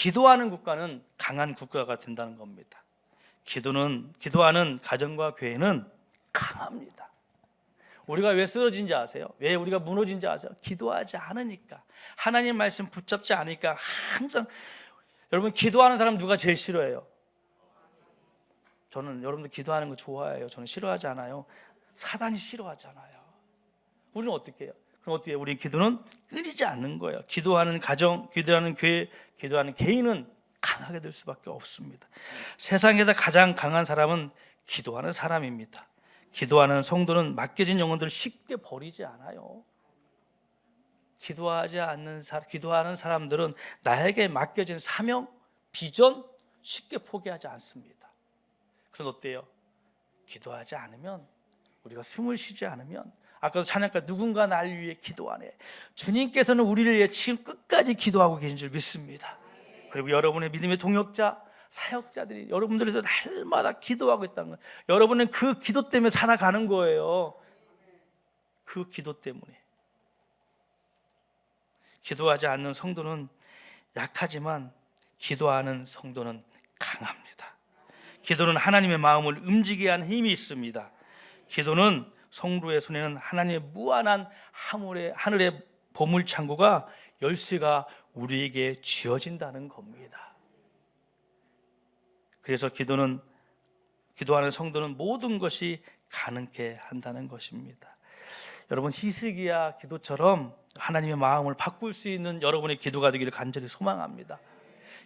기도하는 국가는 강한 국가가 된다는 겁니다. 기도하는 가정과 교회는 강합니다. 우리가 왜 쓰러진지 아세요? 왜 우리가 무너진지 아세요? 기도하지 않으니까, 하나님 말씀 붙잡지 않으니까. 항상 여러분, 기도하는 사람 누가 제일 싫어해요? 저는 여러분들 기도하는 거 좋아해요. 저는 싫어하지 않아요. 사단이 싫어하잖아요. 우리는 어떻게 해요? 그럼 어떻게 해요? 우리 기도는 끊이지 않는 거예요. 기도하는 가정, 기도하는 교회, 기도하는 개인은 강하게 될 수밖에 없습니다. 세상에서 가장 강한 사람은 기도하는 사람입니다. 기도하는 성도는 맡겨진 영혼들을 쉽게 버리지 않아요. 기도하는 사람들은 나에게 맡겨진 사명, 비전 쉽게 포기하지 않습니다. 그럼 어때요? 기도하지 않으면, 우리가 숨을 쉬지 않으면, 아까도 찬양가 누군가 날 위해 기도하네. 주님께서는 우리를 위해 지금 끝까지 기도하고 계신 줄 믿습니다. 그리고 여러분의 믿음의 동역자, 사역자들이 여러분들에서 날마다 기도하고 있다는 거예요. 여러분은 그 기도 때문에 살아가는 거예요. 그 기도 때문에. 기도하지 않는 성도는 약하지만 기도하는 성도는 강합니다. 기도는 하나님의 마음을 움직이게 하는 힘이 있습니다. 기도는 성도의 손에는 하나님의 무한한 하늘의 보물창고가, 열쇠가 우리에게 쥐어진다는 겁니다. 그래서 기도하는 성도는 모든 것이 가능케 한다는 것입니다. 여러분, 히스기야 기도처럼 하나님의 마음을 바꿀 수 있는 여러분의 기도가 되기를 간절히 소망합니다.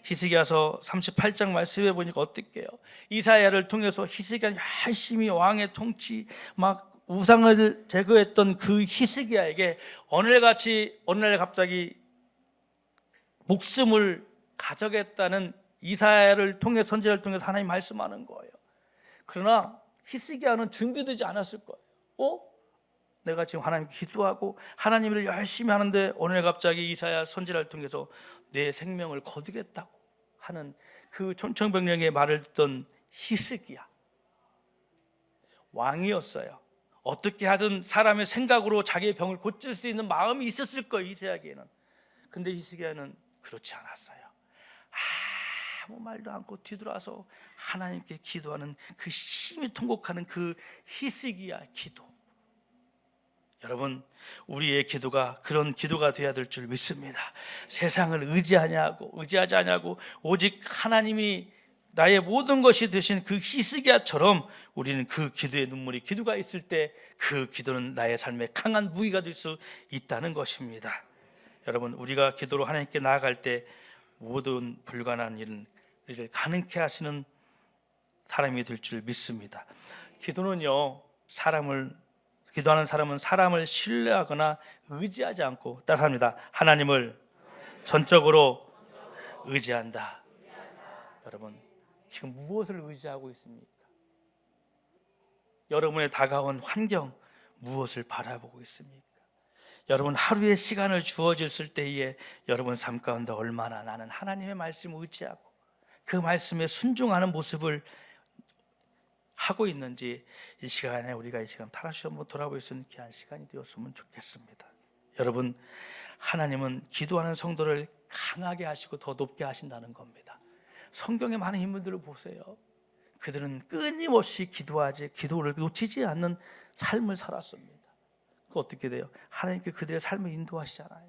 히스기야서 38장 말씀해 보니까 어떻게요? 이사야를 통해서 히스기야 열심히 왕의 통치, 막 우상을 제거했던 그 히스기야에게 어느 날 갑자기 목숨을 가져겠다는 이사야를 통해, 선지자를 통해서 하나님 말씀하는 거예요. 그러나 히스기야는 준비되지 않았을 거예요. 내가 지금 하나님 기도하고 하나님을 열심히 하는데 어느 날 갑자기 이사야 선지자를 통해서 내 생명을 거두겠다고 하는 그 천청병령의 말을 듣던 히스기야, 왕이었어요. 어떻게 하든 사람의 생각으로 자기의 병을 고칠 수 있는 마음이 있었을 거예요, 이사야에게는. 근데 히스기야는 그렇지 않았어요. 아무 말도 않고 뒤돌아서 하나님께 기도하는, 그 심히 통곡하는 그 히스기야 기도. 여러분, 우리의 기도가 그런 기도가 되어야 될 줄 믿습니다. 세상을 의지하지 않냐고 오직 하나님이 나의 모든 것이 되신 그 히스기야처럼 우리는 그 기도의 눈물이, 기도가 있을 때 그 기도는 나의 삶에 강한 무기가 될 수 있다는 것입니다. 여러분, 우리가 기도로 하나님께 나아갈 때 모든 불가능한 일을 가능케 하시는 사람이 될 줄 믿습니다. 기도하는 사람은 사람을 신뢰하거나 의지하지 않고, 따라합니다. 하나님을 전적으로 의지한다. 여러분, 지금 무엇을 의지하고 있습니까? 여러분의 다가온 환경, 무엇을 바라보고 있습니까? 여러분, 하루의 시간을 주어졌을 때에 여러분 삶 가운데 얼마나 나는 하나님의 말씀을 의지하고 그 말씀에 순종하는 모습을 하고 있는지, 이 시간에 우리가 이 시간 다시 한번 돌아볼 수 있는 귀한 시간이 되었으면 좋겠습니다. 여러분, 하나님은 기도하는 성도를 강하게 하시고 더 높게 하신다는 겁니다. 성경의 많은 인물들을 보세요. 그들은 끊임없이 기도를 놓치지 않는 삶을 살았습니다. 그 어떻게 돼요? 하나님께 그들의 삶을 인도하시잖아요.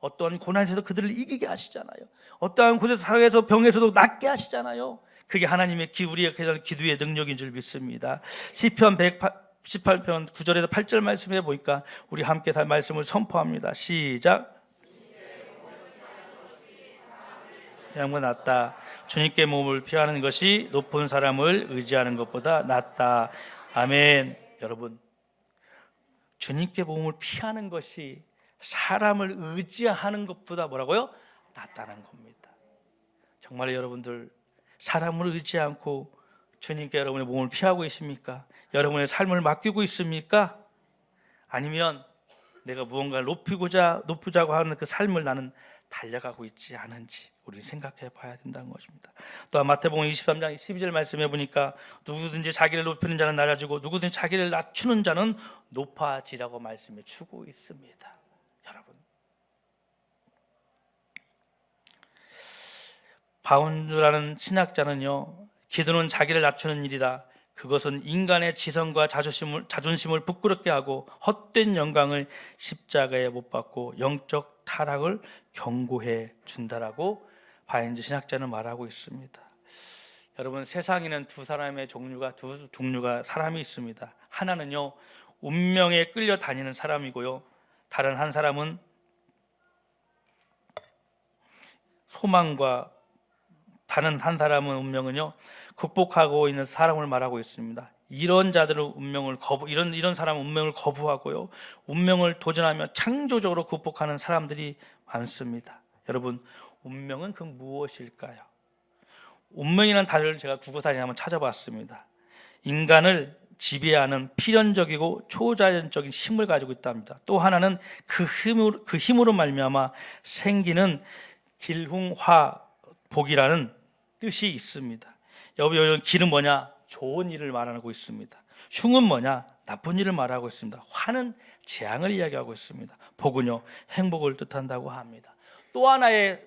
어떠한 고난에서도 그들을 이기게 하시잖아요. 어떠한 고난에서 병에서도 낫게 하시잖아요. 그게 하나님의 우리의 기도의 능력인 줄 믿습니다. 시편 118편 9절에서 8절 말씀해 보니까 우리 함께 다 말씀을 선포합니다. 시작. 양보 낫다. 주님께 몸을 피하는 것이 높은 사람을 의지하는 것보다 낫다. 아멘. 여러분, 주님께 몸을 피하는 것이 사람을 의지하는 것보다 뭐라고요? 낫다는 겁니다. 정말 여러분들 사람을 의지 않고 주님께 여러분의 몸을 피하고 있습니까? 여러분의 삶을 맡기고 있습니까? 아니면 내가 무언가를 높이자고 하는 그 삶을 나는 달려가고 있지 않은지 우리 생각해 봐야 된다는 것입니다. 또한 마태복음 23장 12절 말씀해 보니까 누구든지 자기를 높이는 자는 낮아지고 누구든지 자기를 낮추는 자는 높아지라고 말씀해 주고 있습니다. 여러분, 바운드라는 신학자는요, 기도는 자기를 낮추는 일이다. 그것은 인간의 지성과 자존심을 부끄럽게 하고 헛된 영광을 십자가에 못 박고 영적 타락을 경고해 준다라고 바인즈 신학자는 말하고 있습니다. 여러분, 세상에는 두 종류가 사람이 있습니다. 하나는요, 운명에 끌려 다니는 사람이고요, 다른 한 사람은 소망과 다른 한 사람은 운명은요 극복하고 있는 사람을 말하고 있습니다. 이런 자들은 이런 사람은 운명을 거부하고요, 운명을 도전하며 창조적으로 극복하는 사람들이 많습니다. 여러분, 운명은 그 무엇일까요? 운명이라는 단어를 제가 국어사전에 한번 찾아봤습니다. 인간을 지배하는 필연적이고 초자연적인 힘을 가지고 있답니다. 또 하나는 그 힘으로 말미암아 생기는 길흉화복이라는 뜻이 있습니다. 여러분, 길은 뭐냐? 좋은 일을 말하고 있습니다. 흉은 뭐냐? 나쁜 일을 말하고 있습니다. 화는 재앙을 이야기하고 있습니다. 복은요, 행복을 뜻한다고 합니다. 또 하나의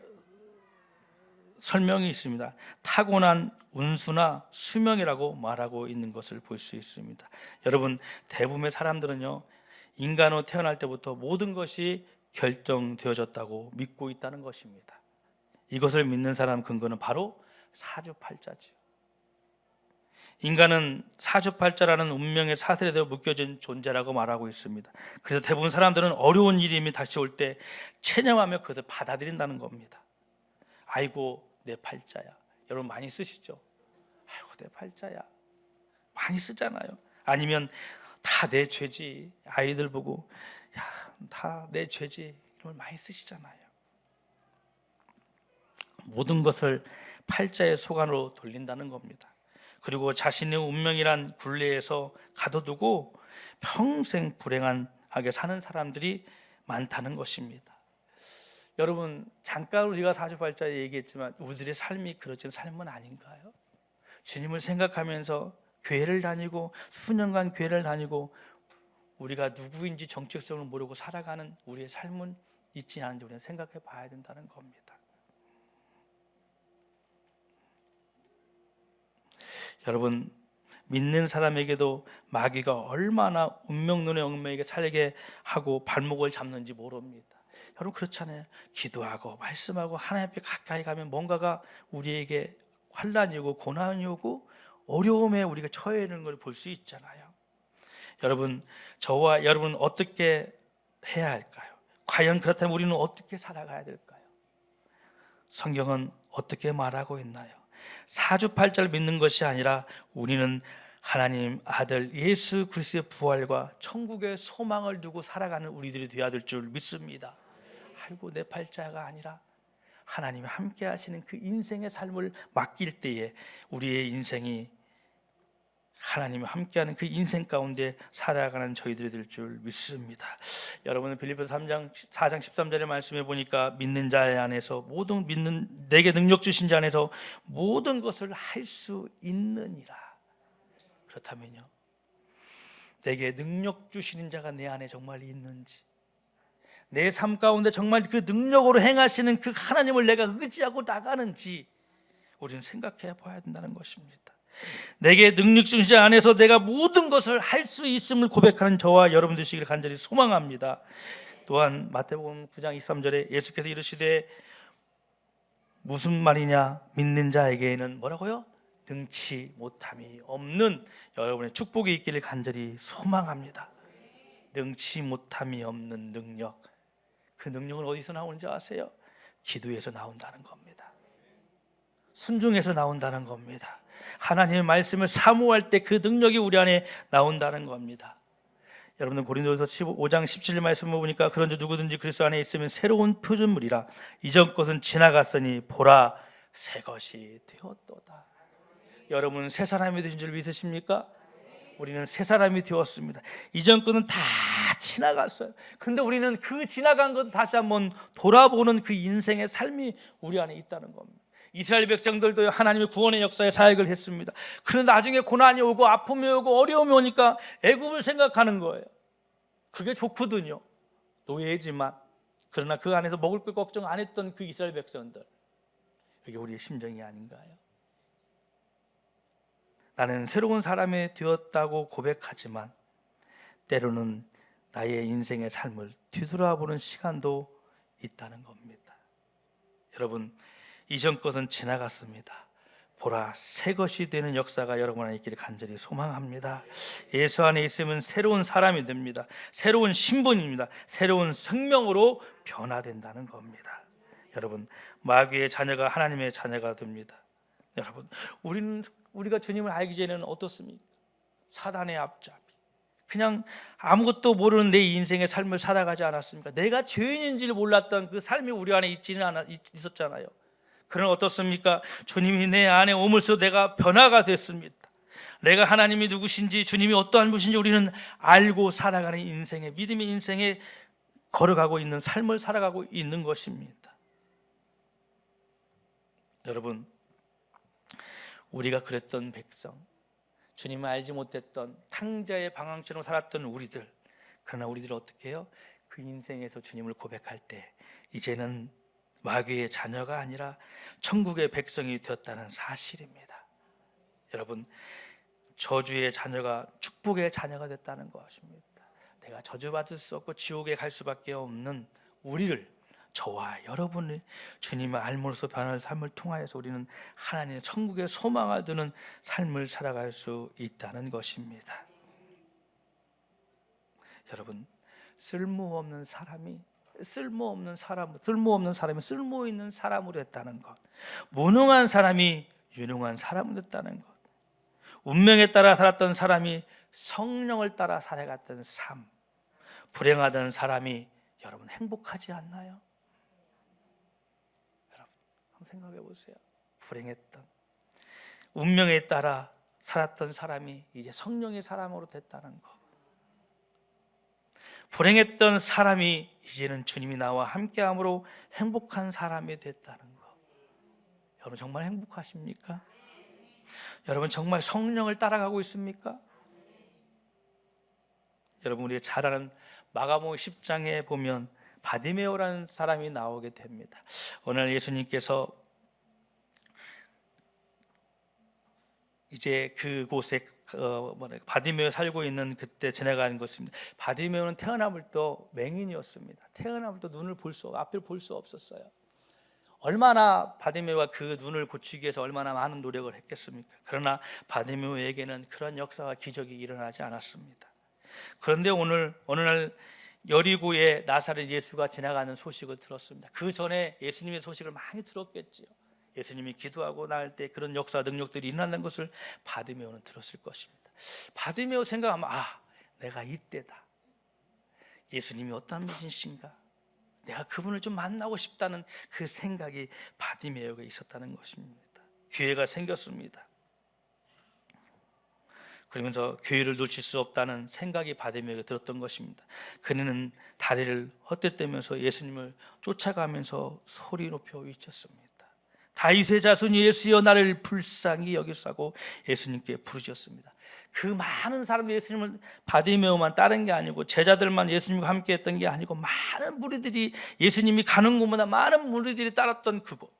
설명이 있습니다. 타고난 운수나 수명이라고 말하고 있는 것을 볼 수 있습니다. 여러분, 대부분의 사람들은요, 인간으로 태어날 때부터 모든 것이 결정되어졌다고 믿고 있다는 것입니다. 이것을 믿는 사람 근거는 바로 사주팔자죠. 인간은 사주팔자라는 운명의 사슬에 묶여진 존재라고 말하고 있습니다. 그래서 대부분 사람들은 어려운 일이 다시 올 때 체념하며 그것을 받아들인다는 겁니다. 아이고, 내 팔자야. 여러분 많이 쓰시죠? 아이고, 내 팔자야. 많이 쓰잖아요. 아니면 다 내 죄지. 아이들 보고 야, 다 내 죄지. 이걸 많이 쓰시잖아요. 모든 것을 팔자의 소관으로 돌린다는 겁니다. 그리고 자신의 운명이란 굴레에서 가둬두고 평생 불행하게 사는 사람들이 많다는 것입니다. 여러분, 잠깐 우리가 사주팔자에 얘기했지만 우리들의 삶이 그렇진 삶은 아닌가요? 주님을 생각하면서 교회를 다니고 수년간 교회를 다니고 우리가 누구인지 정체성을 모르고 살아가는 우리의 삶은 있지 않은지 우리는 생각해 봐야 된다는 겁니다. 여러분, 믿는 사람에게도 마귀가 얼마나 운명론의 얽매이게 살게 하고 발목을 잡는지 모릅니다. 여러분, 그렇잖아요. 기도하고 말씀하고 하나님 앞에 가까이 가면 뭔가가 우리에게 환난이 오고 고난이 오고 어려움에 우리가 처해 있는 걸 볼 수 있잖아요. 여러분, 저와 여러분은 어떻게 해야 할까요? 과연 그렇다면 우리는 어떻게 살아가야 될까요? 성경은 어떻게 말하고 있나요? 사주팔자를 믿는 것이 아니라 우리는 하나님 아들 예수 그리스도의 부활과 천국의 소망을 두고 살아가는 우리들이 되어야 될 줄 믿습니다. 아이고, 내 팔자가 아니라 하나님이 함께 하시는 그 인생의 삶을 맡길 때에 우리의 인생이 하나님이 함께하는 그 인생 가운데 살아가는 저희들이 될 줄 믿습니다. 여러분은 빌립보서 4장 13절의 말씀해 보니까 믿는 자 안에서 내게 능력 주신 자 안에서 모든 것을 할 수 있느니라. 그렇다면요, 내게 능력 주시는 자가 내 안에 정말 있는지, 내 삶 가운데 정말 그 능력으로 행하시는 그 하나님을 내가 의지하고 나가는지 우리는 생각해 봐야 된다는 것입니다. 내게 능력 주신 자 안에서 내가 모든 것을 할 수 있음을 고백하는 저와 여러분 되시기를 간절히 소망합니다. 또한 마태복음 9장 23절에 예수께서 이르시되 무슨 말이냐, 믿는 자에게는 뭐라고요? 능치 못함이 없는 여러분의 축복이 있기를 간절히 소망합니다. 능치 못함이 없는 능력, 그 능력은 어디서 나오는지 아세요? 기도에서 나온다는 겁니다. 순종해서 나온다는 겁니다. 하나님의 말씀을 사모할 때 그 능력이 우리 안에 나온다는 겁니다. 여러분들 고린도서 5장 17절 말씀을 보니까 그런즉 누구든지 그리스도 안에 있으면 새로운 표준물이라 이전 것은 지나갔으니 보라 새 것이 되었도다. 여러분, 새 사람이 되신 줄 믿으십니까? 우리는 새 사람이 되었습니다. 이전 것은 다 지나갔어요. 근데 우리는 그 지나간 것을 다시 한번 돌아보는 그 인생의 삶이 우리 안에 있다는 겁니다. 이스라엘 백성들도 하나님의 구원의 역사에 사역을 했습니다. 그런데 나중에 고난이 오고 아픔이 오고 어려움이 오니까 애굽을 생각하는 거예요. 그게 좋거든요. 노예지만. 그러나 그 안에서 먹을 걸 걱정 안 했던 그 이스라엘 백성들, 그게 우리의 심정이 아닌가요? 나는 새로운 사람이 되었다고 고백하지만 때로는 나의 인생의 삶을 뒤돌아보는 시간도 있다는 겁니다. 여러분, 이전 것은 지나갔습니다. 보라, 새 것이 되는 역사가 여러분 안에 있기를 간절히 소망합니다. 예수 안에 있으면 새로운 사람이 됩니다. 새로운 신분입니다. 새로운 생명으로 변화된다는 겁니다. 여러분, 마귀의 자녀가 하나님의 자녀가 됩니다. 여러분, 우리가 주님을 알기 전에는 어떻습니까? 사단의 앞잡이, 그냥 아무것도 모르는 내 인생의 삶을 살아가지 않았습니까? 내가 죄인인지를 몰랐던 그 삶이 우리 안에 있었잖아요. 그러나 어떻습니까? 주님이 내 안에 오면서 내가 변화가 됐습니다. 내가 하나님이 누구신지, 주님이 어떠한 분이신지 우리는 알고 살아가는 인생의, 믿음의 인생에 걸어가고 있는 삶을 살아가고 있는 것입니다. 여러분, 우리가 그랬던 백성, 주님을 알지 못했던 탕자의 방황처럼 살았던 우리들, 그러나 우리들은 어떻게 해요? 그 인생에서 주님을 고백할 때 이제는 마귀의 자녀가 아니라 천국의 백성이 되었다는 사실입니다. 여러분, 저주의 자녀가 축복의 자녀가 됐다는 것입니다. 내가 저주받을 수 없고 지옥에 갈 수밖에 없는 우리를, 저와 여러분을 주님을 알므로써 변화의 삶을 통하여서 우리는 하나님의 천국의 소망을 두는 삶을 살아갈 수 있다는 것입니다. 여러분, 쓸모없는 사람이 쓸모 있는 사람으로 됐다는 것, 무능한 사람이 유능한 사람으로 됐다는 것, 운명에 따라 살았던 사람이 성령을 따라 살아갔던 삶, 불행하던 사람이 여러분 행복하지 않나요? 여러분 한번 생각해 보세요. 불행했던, 운명에 따라 살았던 사람이 이제 성령의 사람으로 됐다는 것, 불행했던 사람이 이제는 주님이 나와 함께함으로 행복한 사람이 됐다는 것. 여러분 정말 행복하십니까? 여러분 정말 성령을 따라가고 있습니까? 여러분, 우리가 잘 아는 마가복음 10장에 보면 바디메오라는 사람이 나오게 됩니다. 오늘 예수님께서 이제 그곳에 바디메오 살고 있는 그때 지나가는 것입니다. 바디메오는 태어나부터 맹인이었습니다. 태어나부터 눈을 앞을 볼 수 없었어요. 얼마나 바디메오가 그 눈을 고치기 위해서 얼마나 많은 노력을 했겠습니까? 그러나 바디메오에게는 그런 역사와 기적이 일어나지 않았습니다. 그런데 어느 날 여리고에 나사렛 예수가 지나가는 소식을 들었습니다. 그 전에 예수님의 소식을 많이 들었겠지요. 예수님이 기도하고 나갈 때 그런 역사 능력들이 일어나는 것을 바디메오는 들었을 것입니다. 바디메오 생각하면 내가 이때다. 예수님이 어떤 분이신가? 내가 그분을 좀 만나고 싶다는 그 생각이 바디메오가 있었다는 것입니다. 기회가 생겼습니다. 그러면서 기회를 놓칠 수 없다는 생각이 바디메오에게 들었던 것입니다. 그는 다리를 헛되떼면서 예수님을 쫓아가면서 소리 높여 외쳤습니다. 다윗의 자손 예수여 나를 불쌍히 여기소서 예수님께 부르셨습니다. 그 많은 사람들이 예수님을 바디메오만 따른 게 아니고 제자들만 예수님과 함께 했던 게 아니고 많은 무리들이 예수님이 가는 곳마다 많은 무리들이 따랐던 그곳,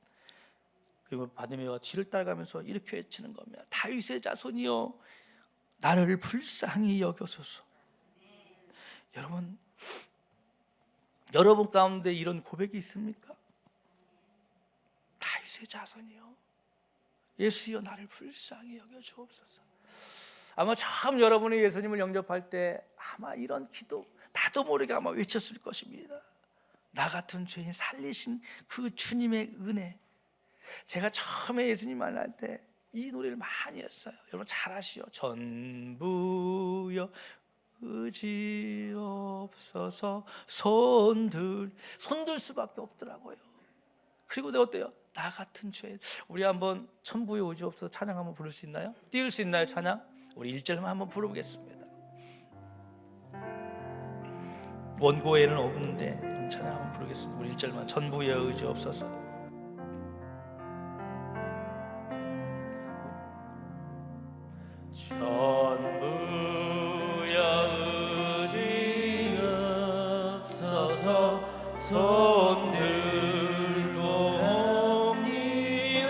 그리고 바디메오가 뒤를 따라가면서 이렇게 외치는 겁니다. 다윗의 자손이여 나를 불쌍히 여겨소서. 여러분 가운데 이런 고백이 있습니까? 다윗의 자손이여 예수여 나를 불쌍히 여겨 주옵소서. 아마 처음 여러분이 예수님을 영접할 때 아마 이런 기도 나도 모르게 아마 외쳤을 것입니다. 나 같은 죄인 살리신 그 주님의 은혜. 제가 처음에 예수님 만날 때 이 노래를 많이 했어요. 여러분 잘 아시죠? 전부여 의지 없어서 손들 수밖에 없더라고요. 그리고 내가 어때요? 나 같은 죄인. 우리 한번 천부의 의지 없어서 찬양 한번 부를 수 있나요? 띄울 수 있나요? 찬양? 우리 1절만 한번 부르겠습니다. 원고에는 없는데 찬양 한번 부르겠습니다. 우리 1절만. 전부의 의지 없어서. 전부의 의지 없어서 손 들고 옵니다.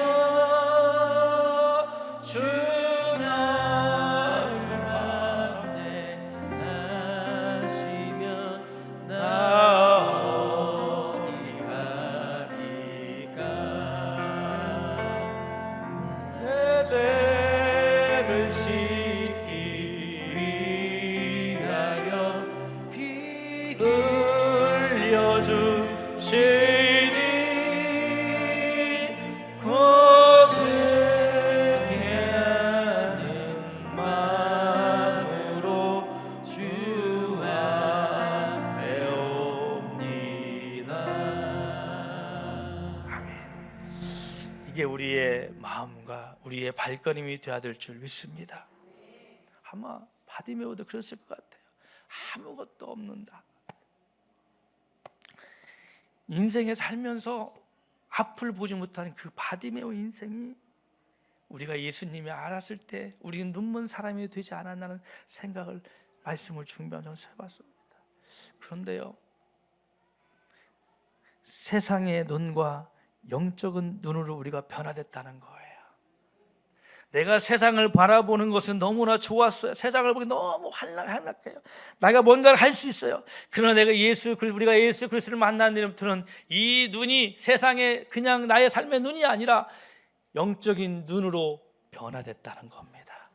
그게 우리의 마음과 우리의 발걸음이 되어야 될 줄 믿습니다. 아마 바디메오도 그랬을 것 같아요. 아무것도 없는다. 인생에 살면서 앞을 보지 못하는 그 바디메오 인생이 우리가 예수님이 알았을 때 우리는 눈먼 사람이 되지 않았나는 생각을 말씀을 준비하면서 해봤습니다. 그런데요, 세상의 눈과 영적인 눈으로 우리가 변화됐다는 거예요. 내가 세상을 바라보는 것은 너무나 좋았어요. 세상을 보기 너무 활락해요. 내가 뭔가를 할 수 있어요. 그러나 내가 우리가 예수 그리스도를 만난 뒤부터는 이 눈이 세상의 그냥 나의 삶의 눈이 아니라 영적인 눈으로 변화됐다는 겁니다.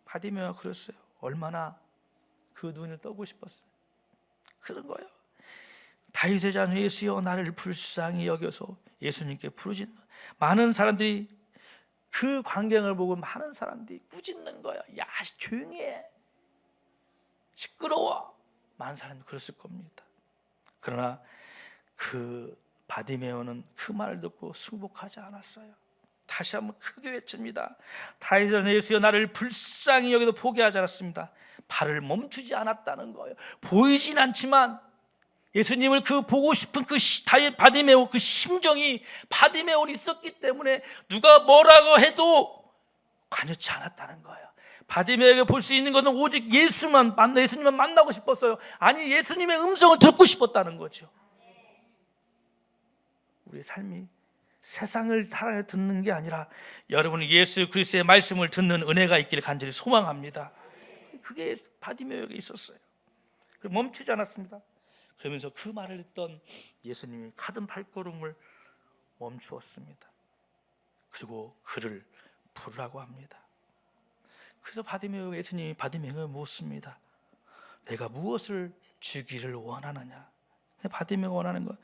바디메오가 그랬어요. 얼마나 그 눈을 떠고 싶었어요. 그런 거예요. 다윗의 자녀 예수여 나를 불쌍히 여겨서 예수님께 부르짖는 많은 사람들이 그 광경을 보고 많은 사람들이 꾸짖는 거야. 야, 조용히 해. 시끄러워. 많은 사람들이 그랬을 겁니다. 그러나 그 바디메오는 그 말을 듣고 승복하지 않았어요. 다시 한번 크게 외칩니다. 다윗의 자녀 예수여 나를 불쌍히 여기도 포기하지 않았습니다. 발을 멈추지 않았다는 거예요. 보이진 않지만 예수님을 그 보고 싶은 그 바디메오 그 심정이 바디메오에 있었기 때문에 누가 뭐라고 해도 관여치 않았다는 거예요. 바디메오에게 볼 수 있는 것은 오직 예수님만 만나고 싶었어요. 아니, 예수님의 음성을 듣고 싶었다는 거죠. 우리의 삶이 세상을 따라 듣는 게 아니라 여러분이 예수 그리스도의 말씀을 듣는 은혜가 있기를 간절히 소망합니다. 그게 바디메오에게 있었어요. 멈추지 않았습니다. 그러면서 그 말을 듣던 예수님이 가던 발걸음을 멈추었습니다. 그리고 그를 부르라고 합니다. 그래서 예수님이 바디메오에 묻습니다. 내가 무엇을 주기를 원하느냐? 바디메오가 원하는 건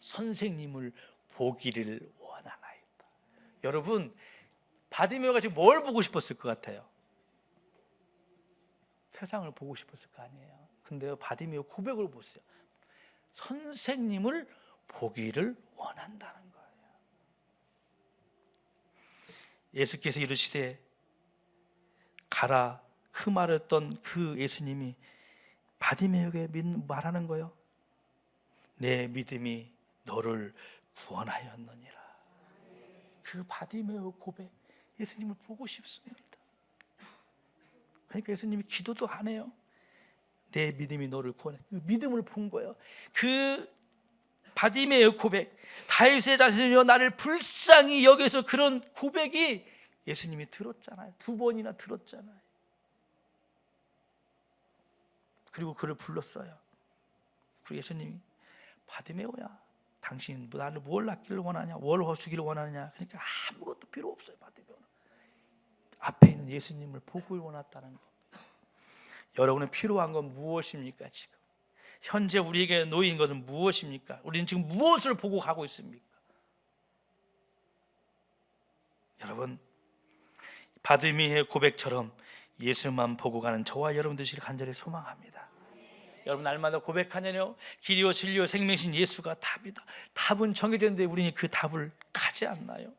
선생님을 보기를 원하나이다. 여러분, 바디메오가 지금 뭘 보고 싶었을 것 같아요? 세상을 보고 싶었을 거 아니에요. 근데 바디메오 고백을 보세요. 선생님을 보기를 원한다는 거예요. 예수께서 이르시되 가라, 그 말을 했던 그 예수님이 바디메오에게 말하는 거예요. 내 믿음이 너를 구원하였느니라. 그 바디메오 고백, 예수님을 보고 싶습니다. 그러니까 예수님이 기도도 안 해요. 내 믿음이 너를 구원해. 그 믿음을 본 거예요. 그 바디메오 고백, 다윗의 자손이여 나를 불쌍히 여겨서, 그런 고백이 예수님이 들었잖아요. 2번이나 들었잖아요. 그리고 그를 불렀어요. 그리고 예수님이 바디메오야, 당신 나를 뭘 낳기를 원하냐, 뭘 주기를 원하느냐. 그러니까 아무것도 필요 없어요. 바디메오는 앞에 있는 예수님을 보고 원했다는 겁니다. 여러분은 필요한 건 무엇입니까? 지금 현재 우리에게 놓인 것은 무엇입니까? 우리는 지금 무엇을 보고 가고 있습니까? 여러분, 바디메오의 고백처럼 예수만 보고 가는 저와 여러분 되시길 간절히 소망합니다. 여러분, 날마다 고백하냐뇨? 길이요 진리요 생명이신 예수가 답이다. 답은 정해졌는데 우리는 그 답을 가지 않나요?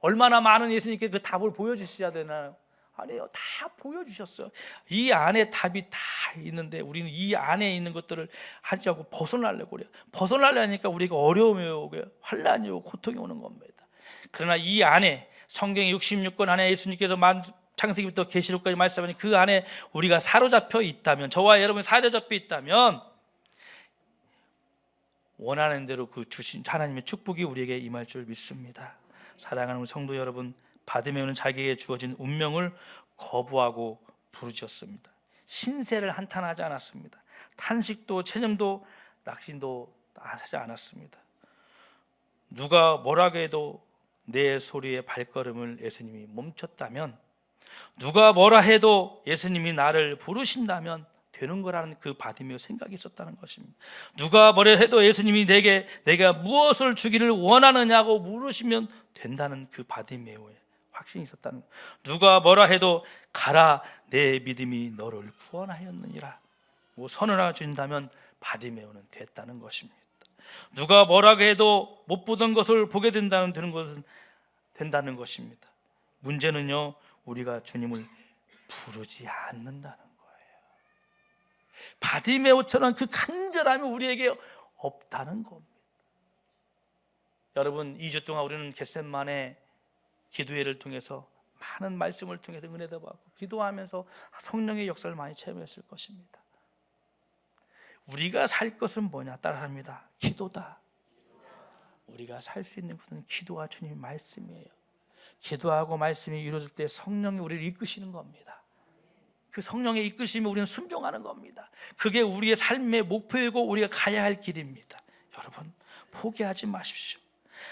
얼마나 많은 예수님께 그 답을 보여주셔야 되나요? 아니에요. 다 보여주셨어요. 이 안에 답이 다 있는데 우리는 이 안에 있는 것들을 하지 않고 벗어나려고 그래요. 벗어나려니까 우리가 어려움이 오고 환난이 오고 고통이 오는 겁니다. 그러나 이 안에 성경 66권 안에 예수님께서 창세기부터 계시록까지 말씀하신 그 안에 우리가 사로잡혀 있다면, 저와 여러분이 사로잡혀 있다면 원하는 대로 그 주신 하나님의 축복이 우리에게 임할 줄 믿습니다. 사랑하는 우리 성도 여러분, 바디메오는 자기에게 주어진 운명을 거부하고 부르짖었습니다. 신세를 한탄하지 않았습니다. 탄식도 체념도 낙심도 하지 않았습니다. 누가 뭐라고 해도 내 소리의 발걸음을 예수님이 멈췄다면, 누가 뭐라 해도 예수님이 나를 부르신다면 되는 거라는 그 바디메오 생각이 있었다는 것입니다. 누가 뭐라 해도 예수님이 내가 무엇을 주기를 원하느냐고 물으시면 된다는 그 바디메오의 확신이 있었다는 거예요. 누가 뭐라 해도 가라, 내 믿음이 너를 구원하였느니라 뭐 선언해 준다면 바디메오는 됐다는 것입니다. 누가 뭐라고 해도 못 보던 것을 보게 된다는 것입니다. 문제는요, 우리가 주님을 부르지 않는다는 거예요. 바디메오처럼 그 간절함이 우리에게 없다는 겁니다. 여러분, 2주 동안 우리는 겟셋만의 기도회를 통해서 많은 말씀을 통해서 은혜도 받고 기도하면서 성령의 역사를 많이 체험했을 것입니다. 우리가 살 것은 뭐냐? 따라합니다. 기도다. 우리가 살 수 있는 것은 기도와 주님의 말씀이에요. 기도하고 말씀이 이루어질 때 성령이 우리를 이끄시는 겁니다. 그 성령의 이끄심에 우리는 순종하는 겁니다. 그게 우리의 삶의 목표이고 우리가 가야 할 길입니다. 여러분, 포기하지 마십시오.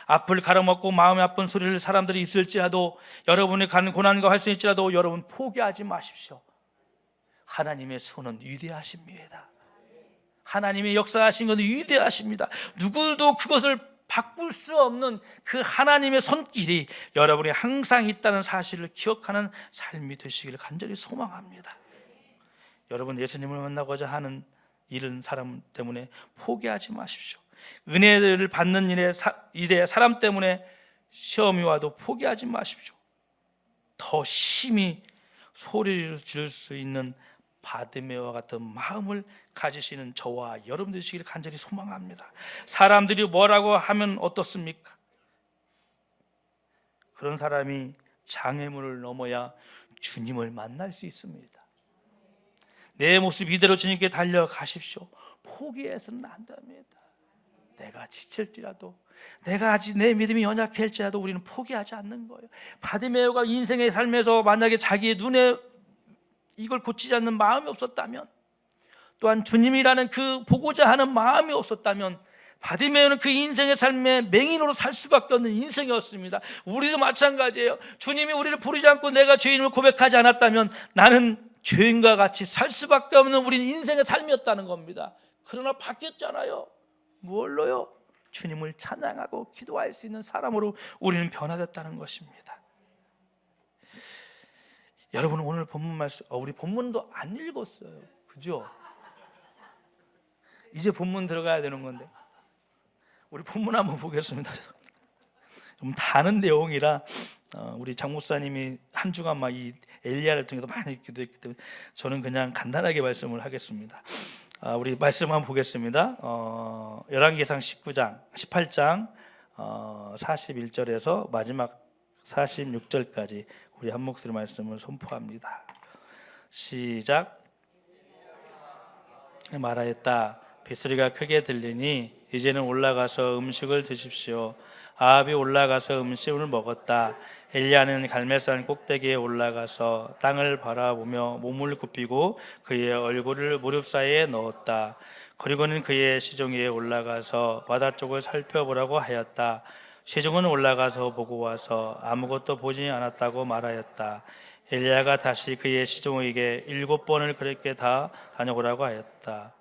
앞을 가로막고 마음이 아픈 소리를 사람들이 있을지라도, 여러분이 가는 고난과 할수있지라도 여러분 포기하지 마십시오. 하나님의 손은 위대하십니다. 하나님의 역사하신 것은 위대하십니다. 누구도 그것을 바꿀 수 없는 그 하나님의 손길이 여러분이 항상 있다는 사실을 기억하는 삶이 되시기를 간절히 소망합니다. 여러분, 예수님을 만나고자 하는 이런 사람 때문에 포기하지 마십시오. 은혜를 받는 일에 사람 때문에 시험이 와도 포기하지 마십시오. 더 심히 소리를 지를 수 있는 바디메오와 같은 마음을 가지시는 저와 여러분 되시기를 간절히 소망합니다. 사람들이 뭐라고 하면 어떻습니까? 그런 사람이 장애물을 넘어야 주님을 만날 수 있습니다. 내 모습 이대로 주님께 달려가십시오. 포기해서는 안 됩니다. 내가 지칠지라도, 내가 아직 내 믿음이 연약할지라도 우리는 포기하지 않는 거예요. 바디메오가 인생의 삶에서 만약에 자기의 눈에 이걸 고치지 않는 마음이 없었다면, 또한 주님이라는 그 보고자 하는 마음이 없었다면, 바디메오는 그 인생의 삶에 맹인으로 살 수밖에 없는 인생이었습니다. 우리도 마찬가지예요. 주님이 우리를 부르지 않고 내가 죄인을 고백하지 않았다면 나는 죄인과 같이 살 수밖에 없는 우리 인생의 삶이었다는 겁니다. 그러나 바뀌었잖아요. 무엇로요? 주님을 찬양하고 기도할 수 있는 사람으로 우리는 변화됐다는 것입니다. 여러분, 오늘 본문 말씀, 우리 본문도 안 읽었어요. 그죠? 이제 본문 들어가야 되는 건데 우리 본문 한번 보겠습니다. 좀 다른 내용이라 우리 장 목사님이 한 주간 막 이 엘리야를 통해서 많이 기도했기 때문에 저는 그냥 간단하게 말씀을 하겠습니다. 우리 말씀 한번 보겠습니다. 열왕기상 18장 41절에서 마지막 46절까지 우리 한 목소리 말씀을 선포합니다. 시작. 말하였다. 빗소리가 크게 들리니 이제는 올라가서 음식을 드십시오. 아합이 올라가서 음식을 먹었다. 엘리야는 갈멜산 꼭대기에 올라가서 땅을 바라보며 몸을 굽히고 그의 얼굴을 무릎 사이에 넣었다. 그리고는 그의 시종에 올라가서 바다 쪽을 살펴보라고 하였다. 시종은 올라가서 보고 와서 아무것도 보지 않았다고 말하였다. 엘리야가 다시 그의 시종에게 7번을 그렇게 다 다녀오라고 하였다.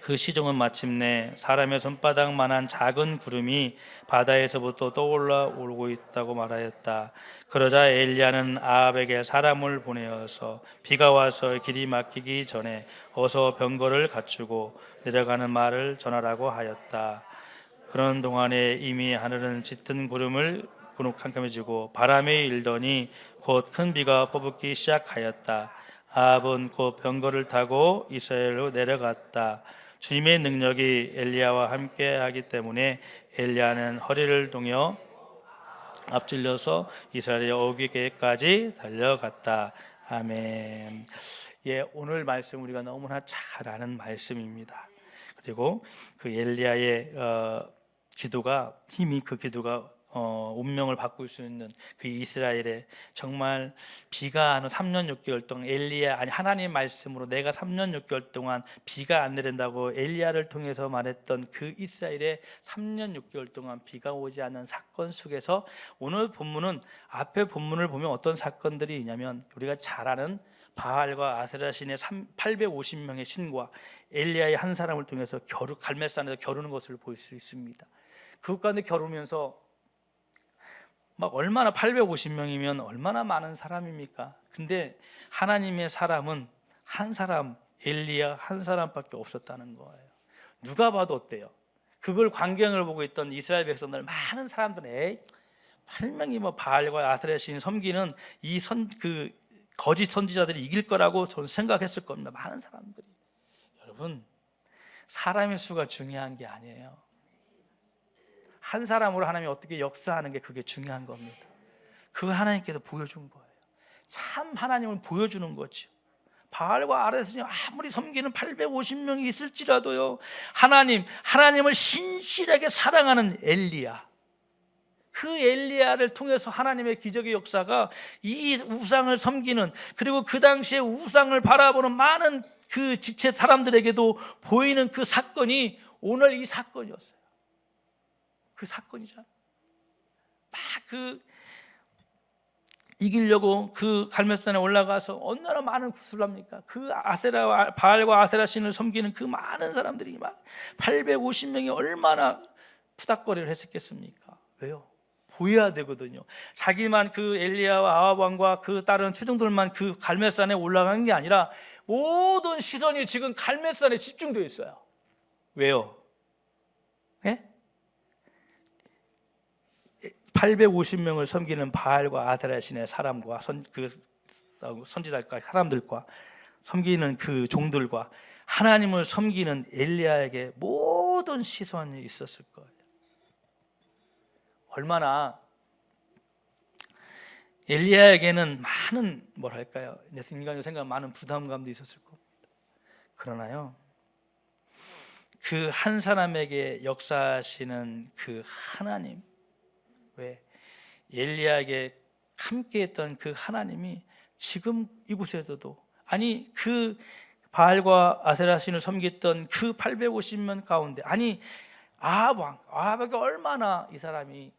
그 시종은 마침내 사람의 손바닥만한 작은 구름이 바다에서부터 떠올라 오르고 있다고 말하였다. 그러자 엘리야는 아합에게 사람을 보내어서 비가 와서 길이 막히기 전에 어서 병거를 갖추고 내려가는 말을 전하라고 하였다. 그런 동안에 이미 하늘은 짙은 구름을 캄캄해지고 바람이 일더니 곧 큰 비가 퍼붓기 시작하였다. 아합은 곧 병거를 타고 이스라엘로 내려갔다. 주님의 능력이 엘리야와 함께하기 때문에 엘리야는 허리를 동여 앞질러서 이스라엘의 오기까지 달려갔다. 아멘. 예, 오늘 말씀 우리가 너무나 잘 아는 말씀입니다. 그리고 그 엘리야의 기도가 힘이 그 기도가 운명을 바꿀 수 있는 그 이스라엘의 정말 비가 안 3년 6개월 동안 하나님의 말씀으로 내가 3년 6개월 동안 비가 안 내린다고 엘리야를 통해서 말했던 그 이스라엘의 3년 6개월 동안 비가 오지 않는 사건 속에서 오늘 본문은 앞에 본문을 보면 어떤 사건들이 있냐면 우리가 잘 아는 바알과 아세라 신의 850명의 신과 엘리야의 한 사람을 통해서 갈멜산에서 겨루는 것을 볼 수 있습니다. 그 가운데 겨루면서 막 얼마나 850명이면 얼마나 많은 사람입니까? 근데 하나님의 사람은 한 사람, 엘리야 한 사람밖에 없었다는 거예요. 누가 봐도 어때요? 그걸 광경을 보고 있던 이스라엘 백성들 많은 사람들은 분명히 뭐 바알과 아세라 신 섬기는 그 거짓 선지자들이 이길 거라고 저는 생각했을 겁니다. 많은 사람들이. 여러분, 사람의 수가 중요한 게 아니에요. 한 사람으로 하나님이 어떻게 역사하는 게 그게 중요한 겁니다. 그걸 하나님께서 보여준 거예요. 참 하나님을 보여주는 거죠. 바알과 아세라신이 아무리 섬기는 850명이 있을지라도요, 하나님을 신실하게 사랑하는 엘리야, 그 엘리야를 통해서 하나님의 기적의 역사가 이 우상을 섬기는, 그리고 그 당시에 우상을 바라보는 많은 그 지체 사람들에게도 보이는 그 사건이 오늘 이 사건이었어요. 그 사건이잖아. 막 이기려고 그 갈멜산에 올라가서 얼마나 많은 구슬을 합니까? 그 바알과 아세라 신을 섬기는 그 많은 사람들이 막 850명이 얼마나 푸닥거리를 했었겠습니까? 왜요? 보여야 되거든요. 자기만 그 엘리야와 아합 왕과 그 다른 추종들만 그 갈멜산에 올라간 게 아니라 모든 시선이 지금 갈멜산에 집중되어 있어요. 왜요? 네? 850명을 섬기는 바알과 아세라 신의 사람과 선지자들과 사람들과 섬기는 그 종들과 하나님을 섬기는 엘리야에게 모든 시선이 있었을 거예요. 얼마나 엘리야에게는 많은 인간적으로 생각하면 많은 부담감도 있었을 겁니다. 그러나요, 그 한 사람에게 역사하시는 그 하나님, 왜 엘리야에게 함께했던 그 하나님이 지금 이곳에서도, 아니 그 바알과 아세라 신을 섬겼던 그 850명 가운데, 아니 아합에게 얼마나 이 사람이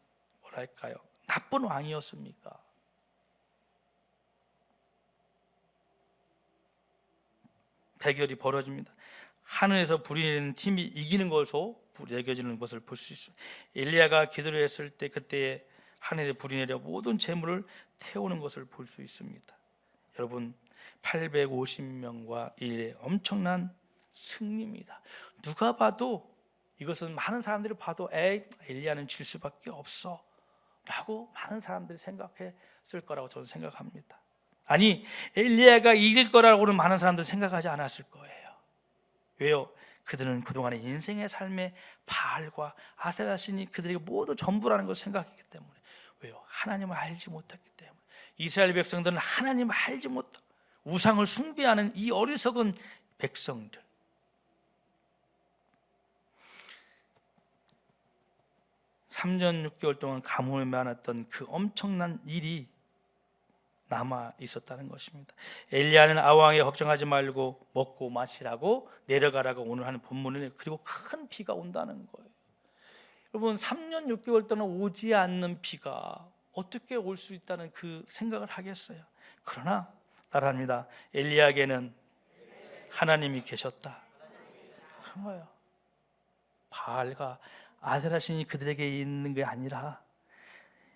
나쁜 왕이었습니까? 대결이 벌어집니다. 하늘에서 불이 내리는 팀이 이기는 것으로 여겨지는 것을 볼 수 있습니다. 엘리야가 기도를 했을 때 그때 하늘에 불이 내려 모든 재물을 태우는 것을 볼 수 있습니다. 여러분, 850명과 일의 엄청난 승리입니다. 누가 봐도, 이것은 많은 사람들이 봐도 엘리야는 질 수밖에 없어 라고 많은 사람들이 생각했을 거라고 저는 생각합니다. 아니, 엘리야가 이길 거라고는 많은 사람들이 생각하지 않았을 거예요. 왜요? 그들은 그동안의 인생의 삶에 바알과 아세라 신이 그들에게 모두 전부라는 것을 생각했기 때문에. 왜요? 하나님을 알지 못했기 때문에. 이스라엘 백성들은 하나님을 알지 못하고 우상을 숭배하는 이 어리석은 백성들. 삼 년 6개월 동안 가뭄을 많았던 그 엄청난 일이 남아 있었다는 것입니다. 엘리야는 아왕에 걱정하지 말고 먹고 마시라고 내려가라고 오늘 하는 본문을, 그리고 큰 비가 온다는 거예요. 여러분, 3년 6개월 동안 오지 않는 비가 어떻게 올 수 있다는 그 생각을 하겠어요. 그러나 따라합니다. 엘리야에게는 하나님이 계셨다. 그런 거예요. 바알과 아세라 신이 그들에게 있는 게 아니라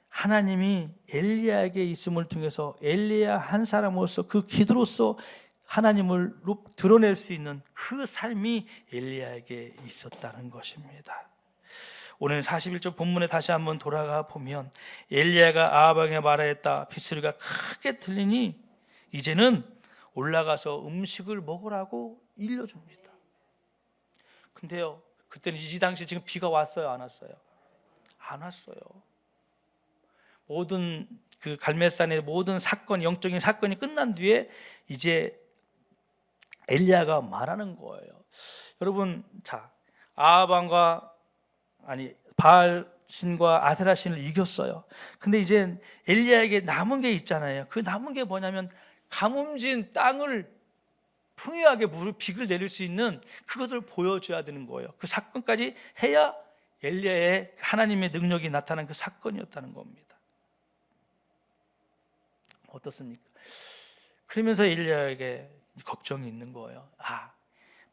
하나님이 엘리야에게 있음을 통해서 엘리야 한 사람으로서 그 기도로서 하나님을 드러낼 수 있는 그 삶이 엘리야에게 있었다는 것입니다. 오늘 41절 본문에 다시 한번 돌아가 보면 엘리야가 아합 왕에게 말하였다. 빗소리가 크게 들리니 이제는 올라가서 음식을 먹으라고 일러줍니다. 근데요, 그때는 이 당시 지금 비가 왔어요, 안 왔어요? 안 왔어요. 모든 그 갈멜산의 모든 사건, 영적인 사건이 끝난 뒤에 이제 엘리야가 말하는 거예요. 여러분, 자, 아합 왕과 바알 신과 아세라 신을 이겼어요. 근데 이제 엘리야에게 남은 게 있잖아요. 그 남은 게 뭐냐면 가뭄진 땅을 풍요하게 비를 내릴 수 있는 그것을 보여줘야 되는 거예요. 그 사건까지 해야 엘리야의 하나님의 능력이 나타난 그 사건이었다는 겁니다. 어떻습니까? 그러면서 엘리야에게 걱정이 있는 거예요.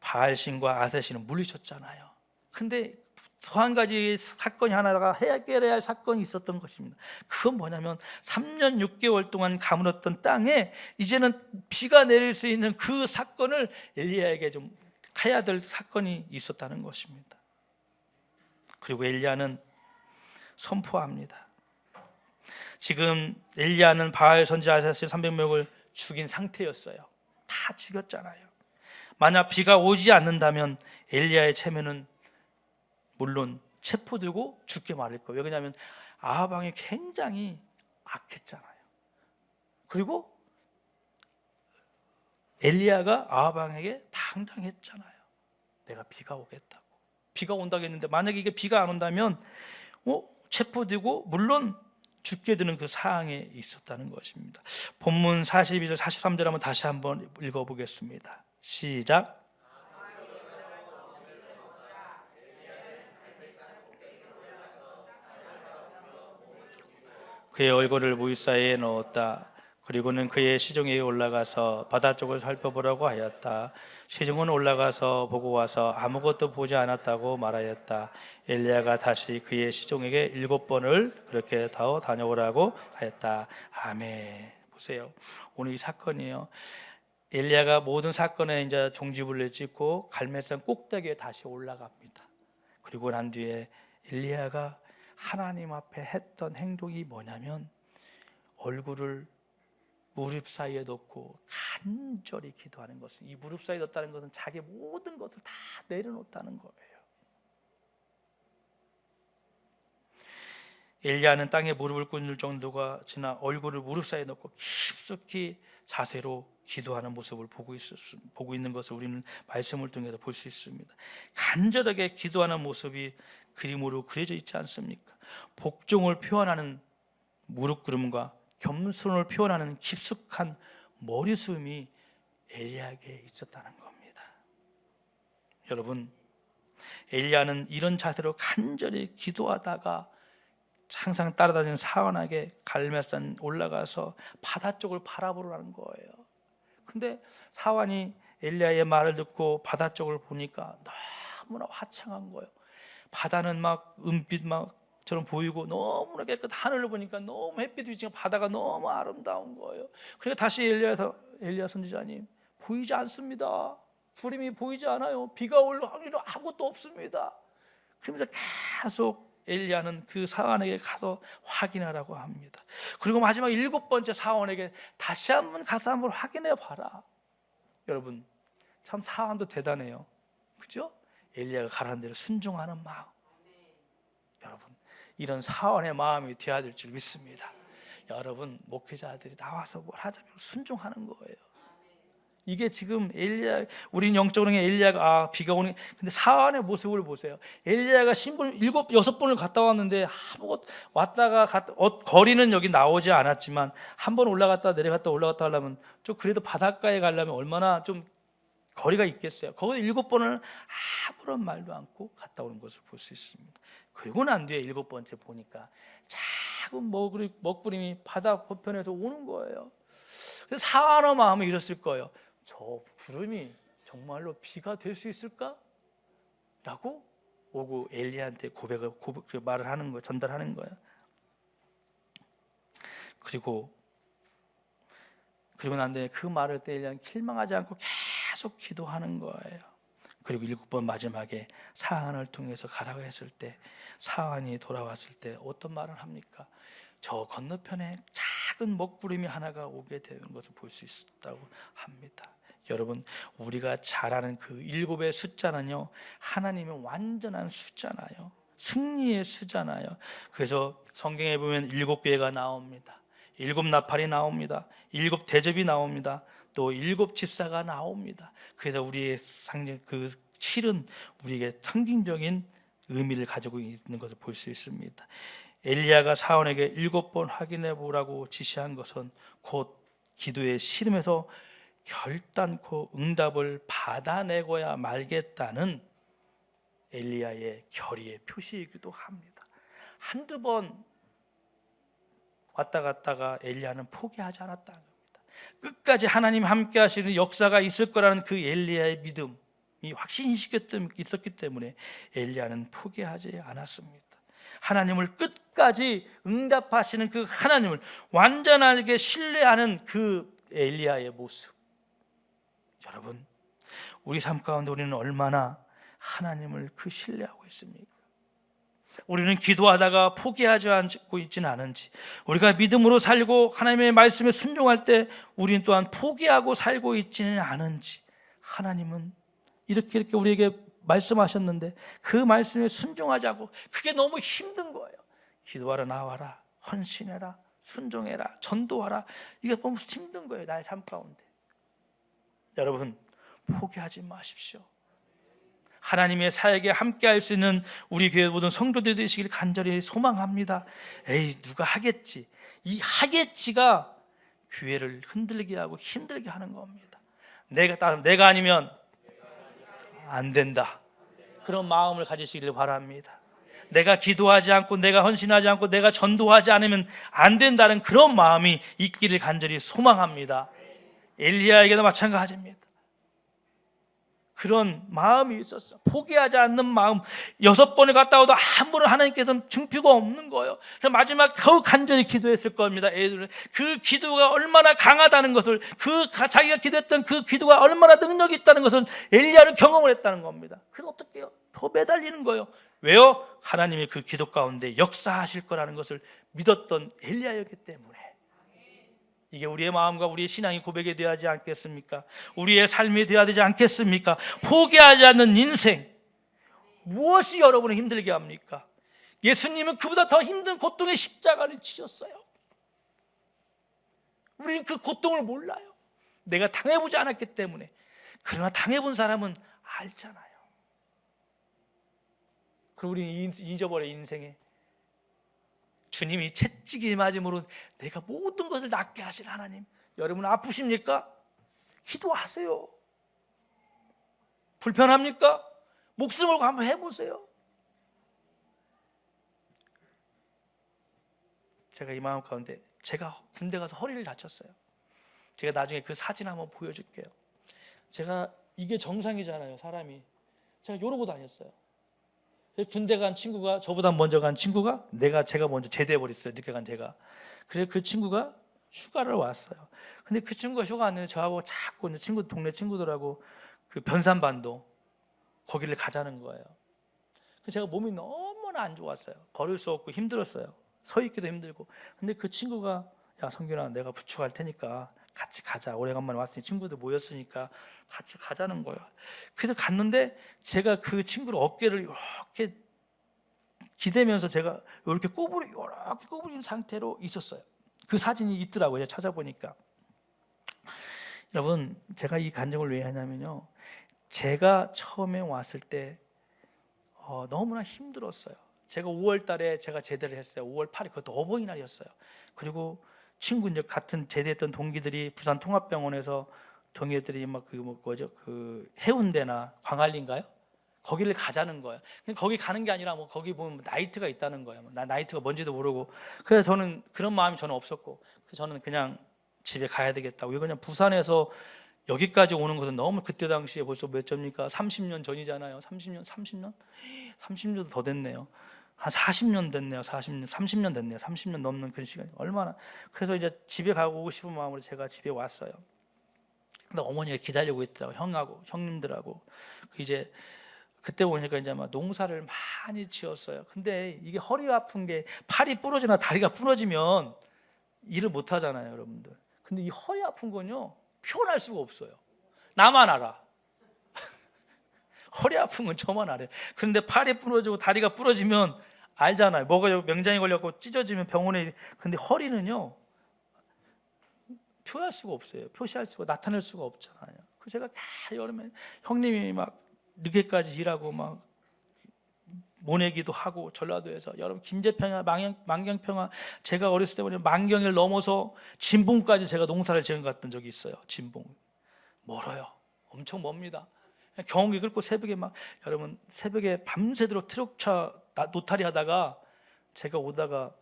바알신과 아세신은 물리쳤잖아요. 근데 또 한 가지 사건이 하나가 해결해야 할 사건이 있었던 것입니다. 그건 뭐냐면 3년 6개월 동안 가물었던 땅에 이제는 비가 내릴 수 있는 그 사건을 엘리야에게 좀 해야 될 사건이 있었다는 것입니다. 그리고 엘리야는 선포합니다. 지금 엘리야는 바알 선지자 아사스 300명을 죽인 상태였어요. 다 죽였잖아요. 만약 비가 오지 않는다면 엘리야의 체면은 물론 체포되고 죽게 말일 거예요. 왜냐하면 아합 왕이 굉장히 악했잖아요. 그리고 엘리야가 아합 왕에게 당당했잖아요. 내가 비가 오겠다고. 비가 온다고 했는데 만약에 이게 비가 안 온다면 체포되고 물론 죽게 되는 그 상황에 있었다는 것입니다. 본문 42절 43절 한번 다시 한번 읽어보겠습니다. 시작. 그의 얼굴을 무리 사이에 넣었다. 그리고는 그의 시종에 올라가서 바다 쪽을 살펴보라고 하였다. 시종은 올라가서 보고 와서 아무것도 보지 않았다고 말하였다. 엘리야가 다시 그의 시종에게 7번을 그렇게 더 다녀오라고 하였다. 아멘. 보세요. 오늘 이 사건이에요. 엘리야가 모든 사건에 이제 종지부를 찍고 갈멜산 꼭대기에 다시 올라갑니다. 그리고 난 뒤에 엘리야가 하나님 앞에 했던 행동이 뭐냐면 얼굴을 무릎 사이에 놓고 간절히 기도하는 것은, 이 무릎 사이에 넣었다는 것은 자기 모든 것을 다 내려놓았다는 거예요. 엘리야는 땅에 무릎을 꿇을 정도가 지나 얼굴을 무릎 사이에 넣고 깊숙이 자세로 기도하는 모습을 보고 있는 것을 우리는 말씀을 통해서 볼 수 있습니다. 간절하게 기도하는 모습이 그림으로 그려져 있지 않습니까? 복종을 표현하는 무릎 꿇음과 겸손을 표현하는 깊숙한 머리숨이 엘리야에게 있었다는 겁니다. 여러분, 엘리야는 이런 자세로 간절히 기도하다가 항상 따라다니는 사원에게 갈멜산 올라가서 바다 쪽을 바라보라는 거예요. 근데 사원이 엘리야의 말을 듣고 바다 쪽을 보니까 너무나 화창한 거예요. 바다는 막 은빛 막처럼 보이고 너무나 깨끗, 하늘을 보니까 너무 햇빛이 비치고 바다가 너무 아름다운 거예요. 그러니까 다시 엘리야 선지자님, 보이지 않습니다. 구름이 보이지 않아요. 비가 올 확률은 아무것도 없습니다. 그러면서 계속 엘리야는 그 사원에게 가서 확인하라고 합니다. 그리고 마지막 7번째 사원에게 다시 한번 가서 한번 확인해 봐라. 여러분, 참 사원도 대단해요. 그죠? 엘리야가 가라는 대로 순종하는 마음. 여러분, 이런 사원의 마음이 되어야 될 줄 믿습니다. 여러분, 목회자들이 나와서 뭘 하자면 순종하는 거예요. 이게 지금 엘리야, 우리 영적으로 엘리야가 비가 오는, 근데 사안의 모습을 보세요. 엘리야가 신분 7, 6번을 갔다 왔는데 아무것 왔다가 거리는 여기 나오지 않았지만 한 번 올라갔다 내려갔다 올라갔다 하려면 좀 그래도 바닷가에 가려면 얼마나 좀 거리가 있겠어요. 거기서 7번을 아무런 말도 않고 갔다 오는 것을 볼 수 있습니다. 그리고 난 뒤에 7번째 보니까 작은 먹구름이 바다 보편에서 오는 거예요. 그래서 사안의 마음이 이랬을 거예요. 저 구름이 정말로 비가 될 수 있을까? 라고 오고 엘리야한테 말을 하는 거예요. 전달하는 거예요. 그리고 난 뒤에 그 말을 때 엘리야는 실망하지 않고 계속 기도하는 거예요. 그리고 7번 마지막에 사안을 통해서 가라고 했을 때, 사안이 돌아왔을 때 어떤 말을 합니까? 저 건너편에 작은 먹구름이 하나가 오게 되는 것을 볼 수 있다고 합니다. 여러분, 우리가 잘 아는 그 7의 숫자는요, 하나님의 완전한 숫자나요, 승리의 숫자나요. 그래서 성경에 보면 7개가 나옵니다. 7나팔이 나옵니다. 7대접이 나옵니다. 또 7집사가 나옵니다. 그래서 우리의 상징, 그 실은 우리에게 상징적인 의미를 가지고 있는 것을 볼 수 있습니다. 엘리야가 사원에게 7번 확인해 보라고 지시한 것은 곧 기도의 씨름에서 결단코 응답을 받아내고야 말겠다는 엘리야의 결의의 표시이기도 합니다. 한두 번 왔다 갔다가 엘리야는 포기하지 않았다는 겁니다. 끝까지 하나님 함께 하시는 역사가 있을 거라는 그 엘리야의 믿음이 확신이 있었기 때문에 엘리야는 포기하지 않았습니다. 하나님을 끝까지 응답하시는 그 하나님을 완전하게 신뢰하는 그 엘리야의 모습. 여러분, 우리 삶 가운데 우리는 얼마나 하나님을 신뢰하고 있습니까? 우리는 기도하다가 포기하지 않고 있지는 않은지, 우리가 믿음으로 살고 하나님의 말씀에 순종할 때 우리는 또한 포기하고 살고 있지는 않은지, 하나님은 이렇게 우리에게 말씀하셨는데 그 말씀에 순종하자고, 그게 너무 힘든 거예요. 기도하라, 나와라, 헌신해라, 순종해라, 전도하라, 이게 너무 힘든 거예요, 나의 삶 가운데. 여러분, 포기하지 마십시오. 하나님의 사역에 함께 할 수 있는 우리 교회 모든 성도들 되시길 간절히 소망합니다. 에이, 누가 하겠지. 이 하겠지가 교회를 흔들게 하고 힘들게 하는 겁니다. 내가 아니면 안 된다, 그런 마음을 가지시기를 바랍니다. 내가 기도하지 않고, 내가 헌신하지 않고, 내가 전도하지 않으면 안 된다는 그런 마음이 있기를 간절히 소망합니다. 엘리야에게도 마찬가지입니다. 그런 마음이 있었어. 포기하지 않는 마음. 6번을 갔다 와도 한 번은 하나님께서는 증표가 없는 거예요. 그래서 마지막 더욱 간절히 기도했을 겁니다. 그 기도가 얼마나 강하다는 것을, 자기가 기도했던 그 기도가 얼마나 능력이 있다는 것을 엘리야는 경험을 했다는 겁니다. 그래서 어떻게 해요? 더 매달리는 거예요. 왜요? 하나님이 그 기도 가운데 역사하실 거라는 것을 믿었던 엘리야였기 때문에. 이게 우리의 마음과 우리의 신앙이 고백이 되어야 하지 않겠습니까? 우리의 삶이 되어야 되지 않겠습니까? 포기하지 않는 인생, 무엇이 여러분을 힘들게 합니까? 예수님은 그보다 더 힘든 고통의 십자가를 지셨어요. 우리는 그 고통을 몰라요. 내가 당해보지 않았기 때문에. 그러나 당해본 사람은 알잖아요. 그리고 우리는 잊어버려, 인생에 주님이 채찍이 맞음으로 내가 모든 것을 낫게 하신 하나님. 여러분 아프십니까? 기도하세요. 불편합니까? 목숨 걸고 한번 해보세요. 제가 이 마음 가운데, 제가 군대 가서 허리를 다쳤어요. 제가 나중에 그 사진 한번 보여줄게요. 제가 이게 정상이잖아요, 사람이. 제가 이러고 다녔어요. 군대 간 친구가, 저보다 먼저 간 친구가, 제가 먼저 제대해 버렸어요, 늦게 간 제가. 그래서 그 친구가 휴가를 왔어요. 근데 그 친구가 휴가 왔는데 저하고 자꾸 동네 친구들하고 그 변산반도 거기를 가자는 거예요. 그래서 제가 몸이 너무나 안 좋았어요. 걸을 수 없고 힘들었어요. 서 있기도 힘들고. 근데 그 친구가, 야 성균아, 내가 부축할 테니까 같이 가자. 오래간만에 왔으니 친구들 모였으니까 같이 가자는 거예요. 그래서 갔는데 제가 그 친구를 어깨를 이렇게 기대면서 제가 이렇게 꼬부린 상태로 있었어요. 그 사진이 있더라고요, 찾아보니까. 여러분, 제가 이 간증을 왜 하냐면요, 제가 처음에 왔을 때 너무나 힘들었어요. 제가 5월 달에 제가 제대를 했어요. 5월 8일, 그것도 어버이날이었어요. 그리고 친구, 이제 같은 제대했던 동기들이 부산 통합병원에서 동기들이 그 해운대나 광안리인가요? 거기를 가자는 거예요. 거기 가는 게 아니라 거기 보면 나이트가 있다는 거예요. 나이트가 뭔지도 모르고. 그래서 저는 그런 마음이 저는 없었고, 그래서 저는 그냥 집에 가야 되겠다고. 이거 그냥 부산에서 여기까지 오는 것은 너무, 그때 당시에 벌써 몇 점입니까? 30년 전이잖아요. 30년도 더 됐네요. 한 40년 됐네요. 30년 됐네요. 30년 넘는 그 시간이 얼마나. 그래서 이제 집에 가고 싶은 마음으로 제가 집에 왔어요. 근데 어머니가 기다리고 있더라고요. 형님들하고. 이제 그때 보니까 이제 막 농사를 많이 지었어요. 근데 이게 허리 아픈 게, 팔이 부러지나 다리가 부러지면 일을 못 하잖아요, 여러분들. 근데 이 허리 아픈 건요, 표현할 수가 없어요. 나만 알아. 허리 아픈 건 저만 알아요. 그런데 팔이 부러지고 다리가 부러지면 알잖아요. 뭐가 명장이 걸려서 찢어지면 병원에. 근데 허리는요, 표현할 수가 없어요. 표시할 수가, 나타낼 수가 없잖아요. 그래서 제가 다 여름에 형님이 막 늦게까지 일하고 막 모내기도 하고, 전라도에서 여러분 김제평야, 만경평야, 제가 어렸을 때 보면 만경을 넘어서 진봉까지 제가 농사를 지은 갔던 적이 있어요. 진봉 멀어요. 엄청 멉니다. 경운기 긁고 여러분 새벽에 밤새도록 트럭차 노타리 하다가 제가 오다가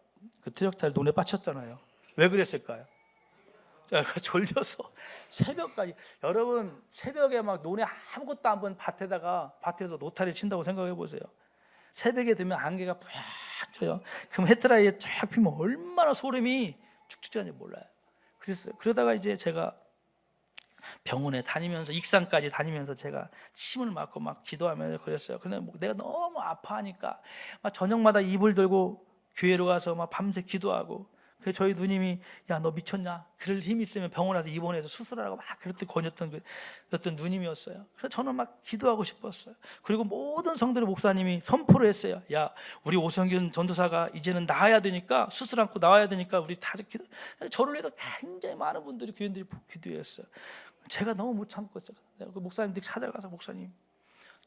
그 트럭타를 논에 빠쳤잖아요. 왜 그랬을까요? 제가 졸려서 새벽까지. 여러분 새벽에 막 논에 아무것도 안 본 밭에서 노타리 친다고 생각해 보세요. 새벽에 되면 안개가 뿌옇 져요. 그럼 헤드라이트에 쫙 피면 얼마나 소름이 축축 찌는지 몰라요. 그러다가 이제 제가 병원에 다니면서 익산까지 다니면서 제가 침을 맞고 막 기도하면서 그랬어요. 근데 내가 너무 아파하니까 막 저녁마다 이불 들고 교회로 가서 막 밤새 기도하고, 그래서 저희 누님이 야 너 미쳤냐? 그럴 힘 있으면 병원 와서 입원해서 수술하라고 막 그렇게 권했던 어떤 누님이었어요. 그래서 저는 막 기도하고 싶었어요. 그리고 모든 성도들 목사님이 선포를 했어요. 야 우리 오성균 전도사가 이제는 나아야 되니까, 수술 않고 나와야 되니까 우리 다 기도. 저를 위해서 굉장히 많은 분들이 교인들이 기도했어요. 제가 너무 못 참고 있어요. 내가 그 목사님들 찾아가서 목사님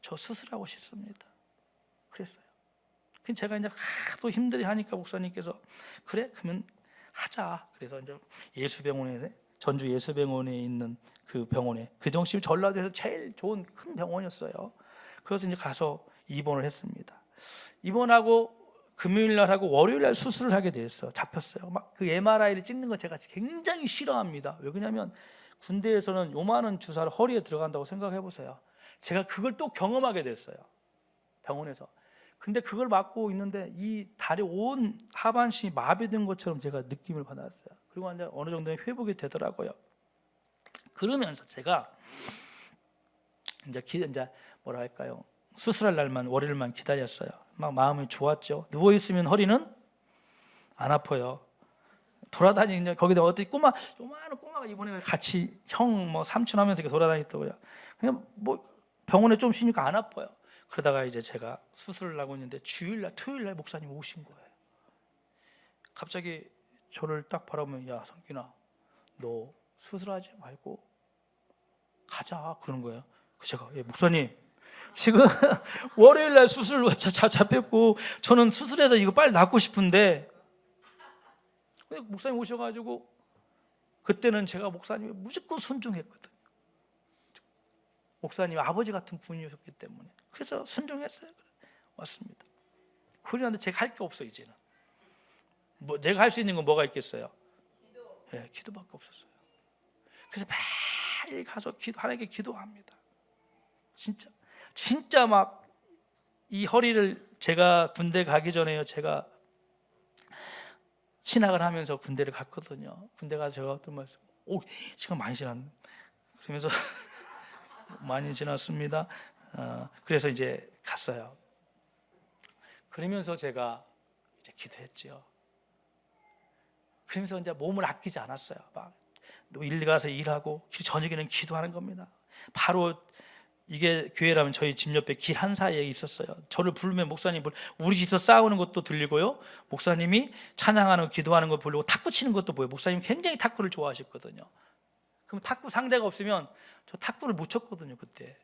저 수술하고 싶습니다 그랬어요. 제가 이제 하도 힘들게 하니까 목사님께서 그래 그러면 하자. 그래서 이제 예수병원에, 전주 예수병원에 있는 그 병원에, 그 정시 전라도에서 제일 좋은 큰 병원이었어요. 그래서 이제 가서 입원을 했습니다. 입원하고 금요일 날 하고 월요일 날 수술을 하게 됐어요. 잡혔어요. 막 그 MRI를 찍는 거 제가 굉장히 싫어합니다. 왜 그러냐면 군대에서는 요만한 주사를 허리에 들어간다고 생각해 보세요. 제가 그걸 또 경험하게 됐어요. 병원에서. 근데 그걸 맞고 있는데 이 다리 온 하반신이 마비된 것처럼 제가 느낌을 받았어요. 그리고 이제 어느 정도 회복이 되더라고요. 그러면서 제가 이제 뭐라 할까요? 수술할 날만 월요일만 기다렸어요. 막 마음이 좋았죠. 누워 있으면 허리는 안 아파요. 돌아다니는 거기다 어떻게 요만한 꼬마가 이번에 같이 형 뭐 삼촌 하면서 이렇게 돌아다녔더라고요. 그냥 뭐 병원에 좀 쉬니까 안 아파요. 그러다가 이제 제가 수술을 하고 있는데 주일날 토요일날 목사님 오신 거예요. 갑자기 저를 딱 바라보면 야 성균아 너 수술하지 말고 가자 그러는 거예요. 제가 예, 목사님 지금 월요일날 수술 잡혔고 저는 수술해서 이거 빨리 낫고 싶은데, 목사님 오셔가지고 그때는 제가 목사님이 무조건 순종했거든요. 목사님 아버지 같은 분이셨기 때문에 그래서 순종했어요. 왔습니다. 그런데 제가 할 게 없어. 이제는 뭐 내가 할 수 있는 건 뭐가 있겠어요? 예, 기도밖에 없었어요. 그래서 매일 가서 하나님께 기도합니다. 진짜 막 이 허리를 제가 군대 가기 전에요. 제가 신학을 하면서 군대를 갔거든요. 군대 가서 제가 어떤 말씀, 시간 많이 지났네. 그러면서 많이 지났습니다. 그래서 이제 갔어요. 그러면서 제가 이제 기도했죠. 그러면서 이제 몸을 아끼지 않았어요. 막 일리 가서 일하고 저녁에는 기도하는 겁니다. 바로 이게 교회라면 저희 집 옆에 길 한 사이에 있었어요. 저를 부르면 목사님 우리 집에서 싸우는 것도 들리고요. 목사님이 찬양하는 기도하는 거 보려고 탁구 치는 것도 보여요. 목사님 굉장히 탁구를 좋아하셨거든요. 그럼 탁구 상대가 없으면 저 탁구를 못 쳤거든요 그때.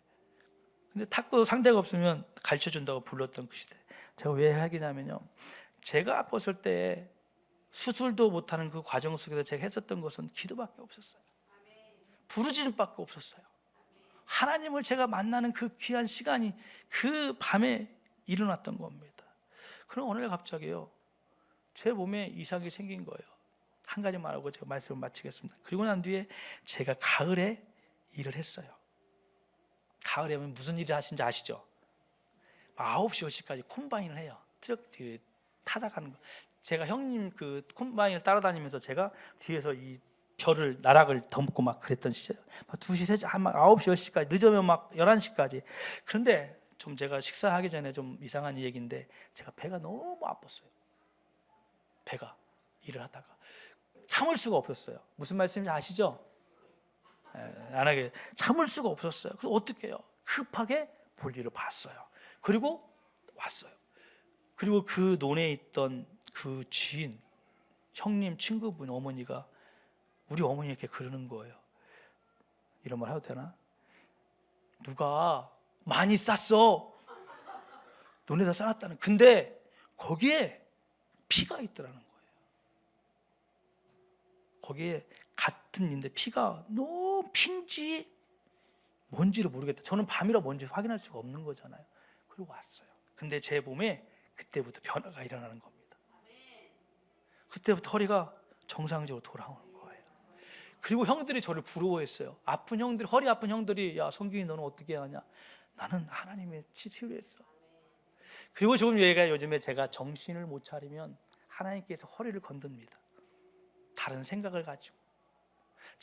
근데 탁구 상대가 없으면 가르쳐 준다고 불렀던 그 시대. 제가 왜 하기냐면요, 제가 아팠을 때 수술도 못하는 그 과정 속에서 제가 했었던 것은 기도밖에 없었어요. 부르짖음밖에 없었어요. 하나님을 제가 만나는 그 귀한 시간이 그 밤에 일어났던 겁니다. 그럼 어느 날 갑자기요 제 몸에 이상이 생긴 거예요. 한 가지 말하고 제가 말씀을 마치겠습니다. 그리고 난 뒤에 제가 가을에 일을 했어요. 가을에 하면 무슨 일을 하신지 아시죠? 9시 10시까지 콤바인을 해요. 트럭 뒤에 타작하는 거. 제가 형님 그 콤바인을 따라다니면서 제가 뒤에서 이 별을 나락을 덮고 막 그랬던 시절. 2시, 3시, 9시, 10시까지 늦으면 막 11시까지. 그런데 좀 제가 식사하기 전에 좀 이상한 얘기인데 제가 배가 너무 아팠어요. 배가 일을 하다가 참을 수가 없었어요. 무슨 말씀인지 아시죠? 안 하게 참을 수가 없었어요. 그래서 어떻게 해요? 급하게 볼일을 봤어요. 그리고 왔어요. 그리고 그 논에 있던 그 지인, 형님, 친구분 어머니가 우리 어머니에게 그러는 거예요. 이런 말 해도 되나? 누가 많이 쌌어. 논에다 싸놨다는. 근데 거기에 피가 있더라는 거예요. 거기에 같은 인데 피가 너무 핀지 뭔지를 모르겠다. 저는 밤이라 뭔지 확인할 수가 없는 거잖아요. 그리고 왔어요. 근데 제 몸에 그때부터 변화가 일어나는 겁니다. 그때부터 허리가 정상적으로 돌아오는 거예요. 그리고 형들이 저를 부러워했어요. 아픈 형들, 허리 아픈 형들이 야 성균이 너는 어떻게 하냐? 나는 하나님의 치유했어. 그리고 지금 얘가 요즘에 제가 정신을 못 차리면 하나님께서 허리를 건듭니다. 다른 생각을 가지고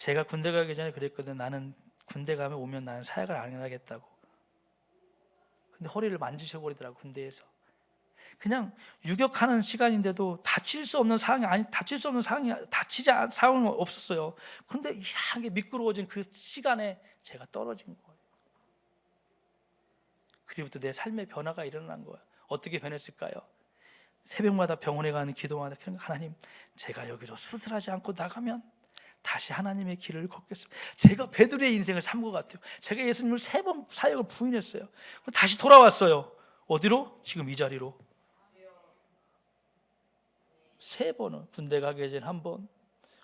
제가 군대 가기 전에 그랬거든. 나는 군대 가면 오면 나는 사역을 안 하겠다고. 근데 허리를 만지셔버리더라고, 군대에서. 그냥 유격하는 시간인데도 다칠 수 없는 상황이 상황은 없었어요. 근데 이상하게 미끄러워진 그 시간에 제가 떨어진 거예요. 그리고부터 내 삶의 변화가 일어난 거예요. 어떻게 변했을까요? 새벽마다 병원에 가는 기도마다 하나님, 제가 여기서 수술하지 않고 나가면 다시 하나님의 길을 걷겠습니다. 제가 베드로의 인생을 산 것 같아요. 제가 예수님을 3번 사역을 부인했어요. 다시 돌아왔어요. 어디로? 지금 이 자리로. 3번은 군대 가기 전에 1번,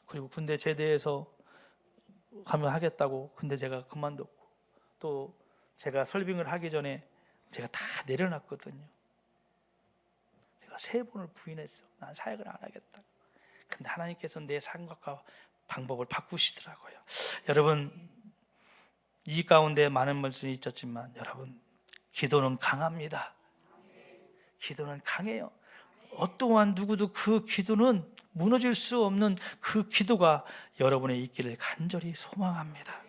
그리고 군대 제대해서 가면 하겠다고. 근데 제가 그만뒀고, 또 제가 설빙을 하기 전에 제가 다 내려놨거든요. 제가 3번을 부인했어. 난 사역을 안 하겠다. 근데 하나님께서 내 생각과 방법을 바꾸시더라고요. 여러분, 이 가운데 많은 말씀이 있었지만 여러분, 기도는 강합니다. 기도는 강해요. 어떠한 누구도 그 기도는 무너질 수 없는 그 기도가 여러분의 있기를 간절히 소망합니다.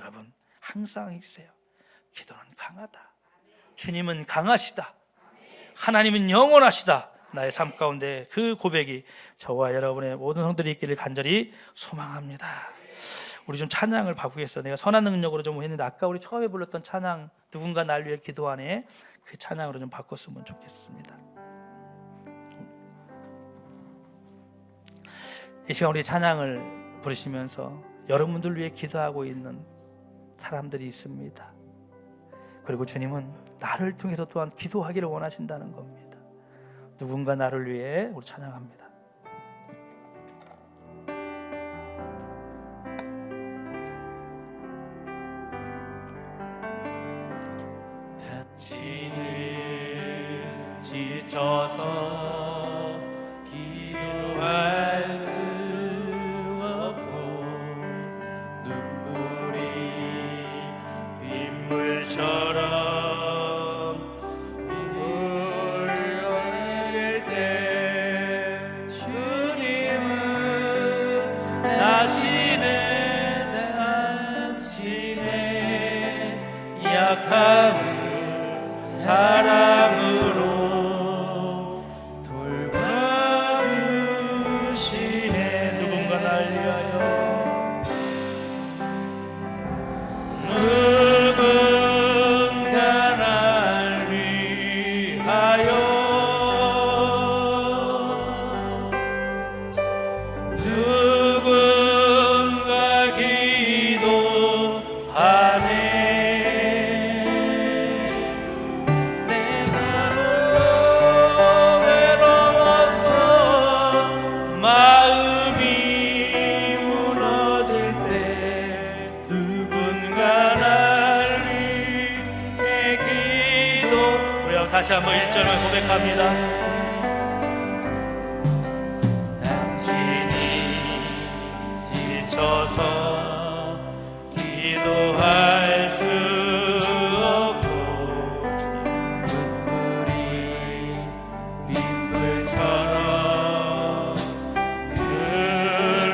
여러분, 항상 있으세요. 기도는 강하다. 주님은 강하시다. 하나님은 영원하시다. 나의 삶 가운데 그 고백이 저와 여러분의 모든 성들이 있기를 간절히 소망합니다. 우리 좀 찬양을 바꾸겠어요. 내가 선한 능력으로 좀 했는데 아까 우리 처음에 불렀던 찬양, 누군가 날 위해 기도하네, 그 찬양으로 좀 바꿨으면 좋겠습니다. 이 시간 우리 찬양을 부르시면서 여러분들 위해 기도하고 있는 사람들이 있습니다. 그리고 주님은 나를 통해서 또한 기도하기를 원하신다는 겁니다. 누군가 나를 위해 우리 찬양합니다. 당신은 지쳐서 기도할 수 없고 눈물이 빗물처럼 흘러내릴 때 주님은 당신의 약함을 사랑으로 돌봐주시네. 누군가 날 위하여, 누군가 날 위하여, 누군가 기도하네. 다시 한번 1절을 고백합니다. 당신이 지쳐서 기도할 수 없고 눈물이 빗물처럼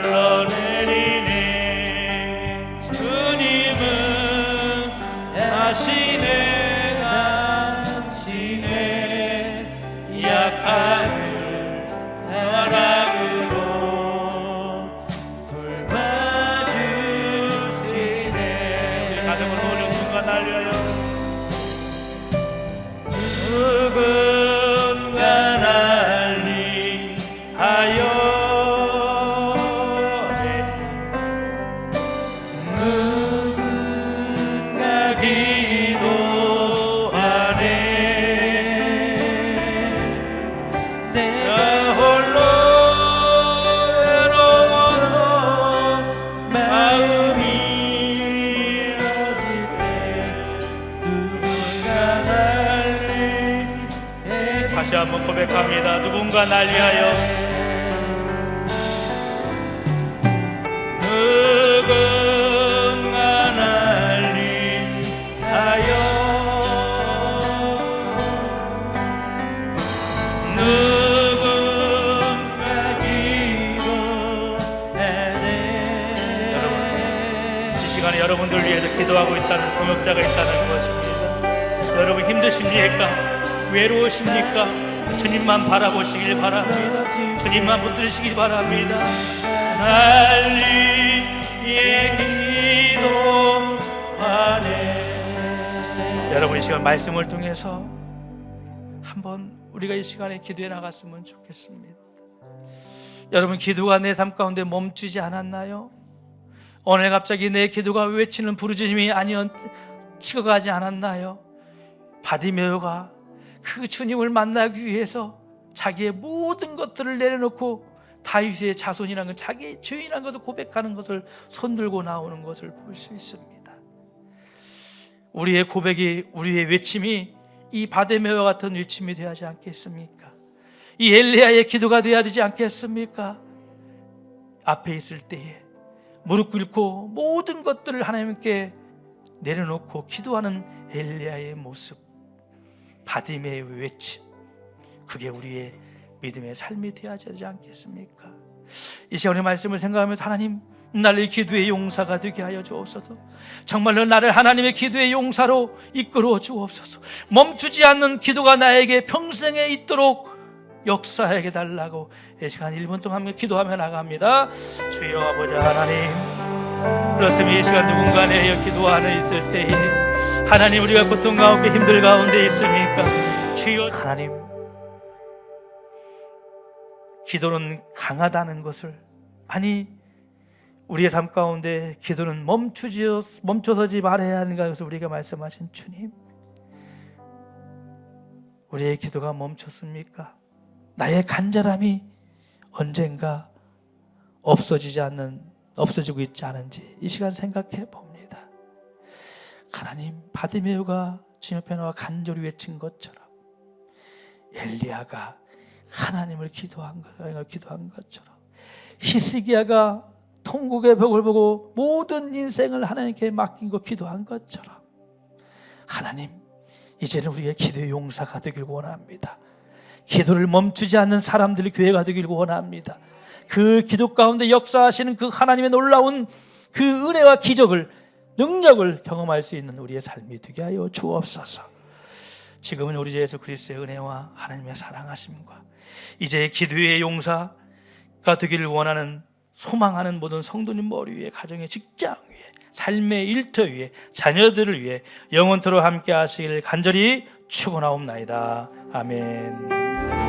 흘러내리네. 주님은 다시네 약함을 사랑으로 돌봐주시네. 가정을 놓는 누군가 날 위하여, 누군가 날 위하여, 누군가 기도하네. 내가 홀로 외로워서 마음이 어질 때 누군가 날 위해. 다시 한번 고백합니다. 누군가 날 위하여, 누군가 날 위하여, 기도하고 있다는 동역자가 있다는 것입니다. 여러분 힘드십니까? 외로우십니까? 주님만 바라보시길 바랍니다. 주님만 붙드시길 바랍니다. 날 위해 기도하네. 여러분 이 시간 말씀을 통해서 한번 우리가 이 시간에 기도해 나갔으면 좋겠습니다. 여러분 기도가 내 삶 가운데 멈추지 않았나요? 오늘 갑자기 내 기도가 외치는 부르짖음이 식어가지 않았나요? 바디메오가 그 주님을 만나기 위해서 자기의 모든 것들을 내려놓고 다윗의 자손이라는 것, 자기의 죄인이라는 것을 고백하는 것을 손들고 나오는 것을 볼 수 있습니다. 우리의 고백이, 우리의 외침이 이 바디메오와 같은 외침이 되어야 하지 않겠습니까? 이 엘리야의 기도가 되어야 되지 않겠습니까? 앞에 있을 때에 무릎 꿇고 모든 것들을 하나님께 내려놓고 기도하는 엘리야의 모습, 바디메오의 외침, 그게 우리의 믿음의 삶이 되어야 되지 않겠습니까? 이 시간의 말씀을 생각하면서 하나님, 나를 기도의 용사가 되게 하여 주옵소서. 정말로 나를 하나님의 기도의 용사로 이끌어 주옵소서. 멈추지 않는 기도가 나에게 평생에 있도록 역사하게 달라고 이 시간 1분 동안 함께 기도하며 나갑니다. 주여 아버지 하나님, 그렇습니다. 이 시간 누군가 내어 기도하는 있을 때에 하나님, 우리가 고통 가운데 힘들 가운데 있습니까? 주여, 하나님, 기도는 강하다는 것을, 아니 우리의 삶 가운데 기도는 멈춰서지 말아야 하는 것을 우리가 말씀하신 주님, 우리의 기도가 멈췄습니까? 나의 간절함이 언젠가 없어지고 있지 않은지 이 시간 생각해 봅니다. 하나님, 바디메오가 주님 앞에 나와 간절히 외친 것처럼, 엘리야가 하나님을 기도한 것처럼, 히스기야가 통곡의 벽을 보고 모든 인생을 하나님께 맡긴 거 기도한 것처럼, 하나님, 이제는 우리의 기도의 용사가 되길 원합니다. 기도를 멈추지 않는 사람들의 교회가 되길 원합니다. 그 기도 가운데 역사하시는 그 하나님의 놀라운 그 은혜와 기적을, 능력을 경험할 수 있는 우리의 삶이 되게 하여 주옵소서. 지금은 우리 주 예수 그리스도의 은혜와 하나님의 사랑하심과 이제 기도의 용사가 되기를 원하는, 소망하는 모든 성도님 머리 위에, 가정의 직장 위에, 삶의 일터 위에, 자녀들을 위해 영원토록 함께 하시기를 간절히 축원하옵나이다. 아멘.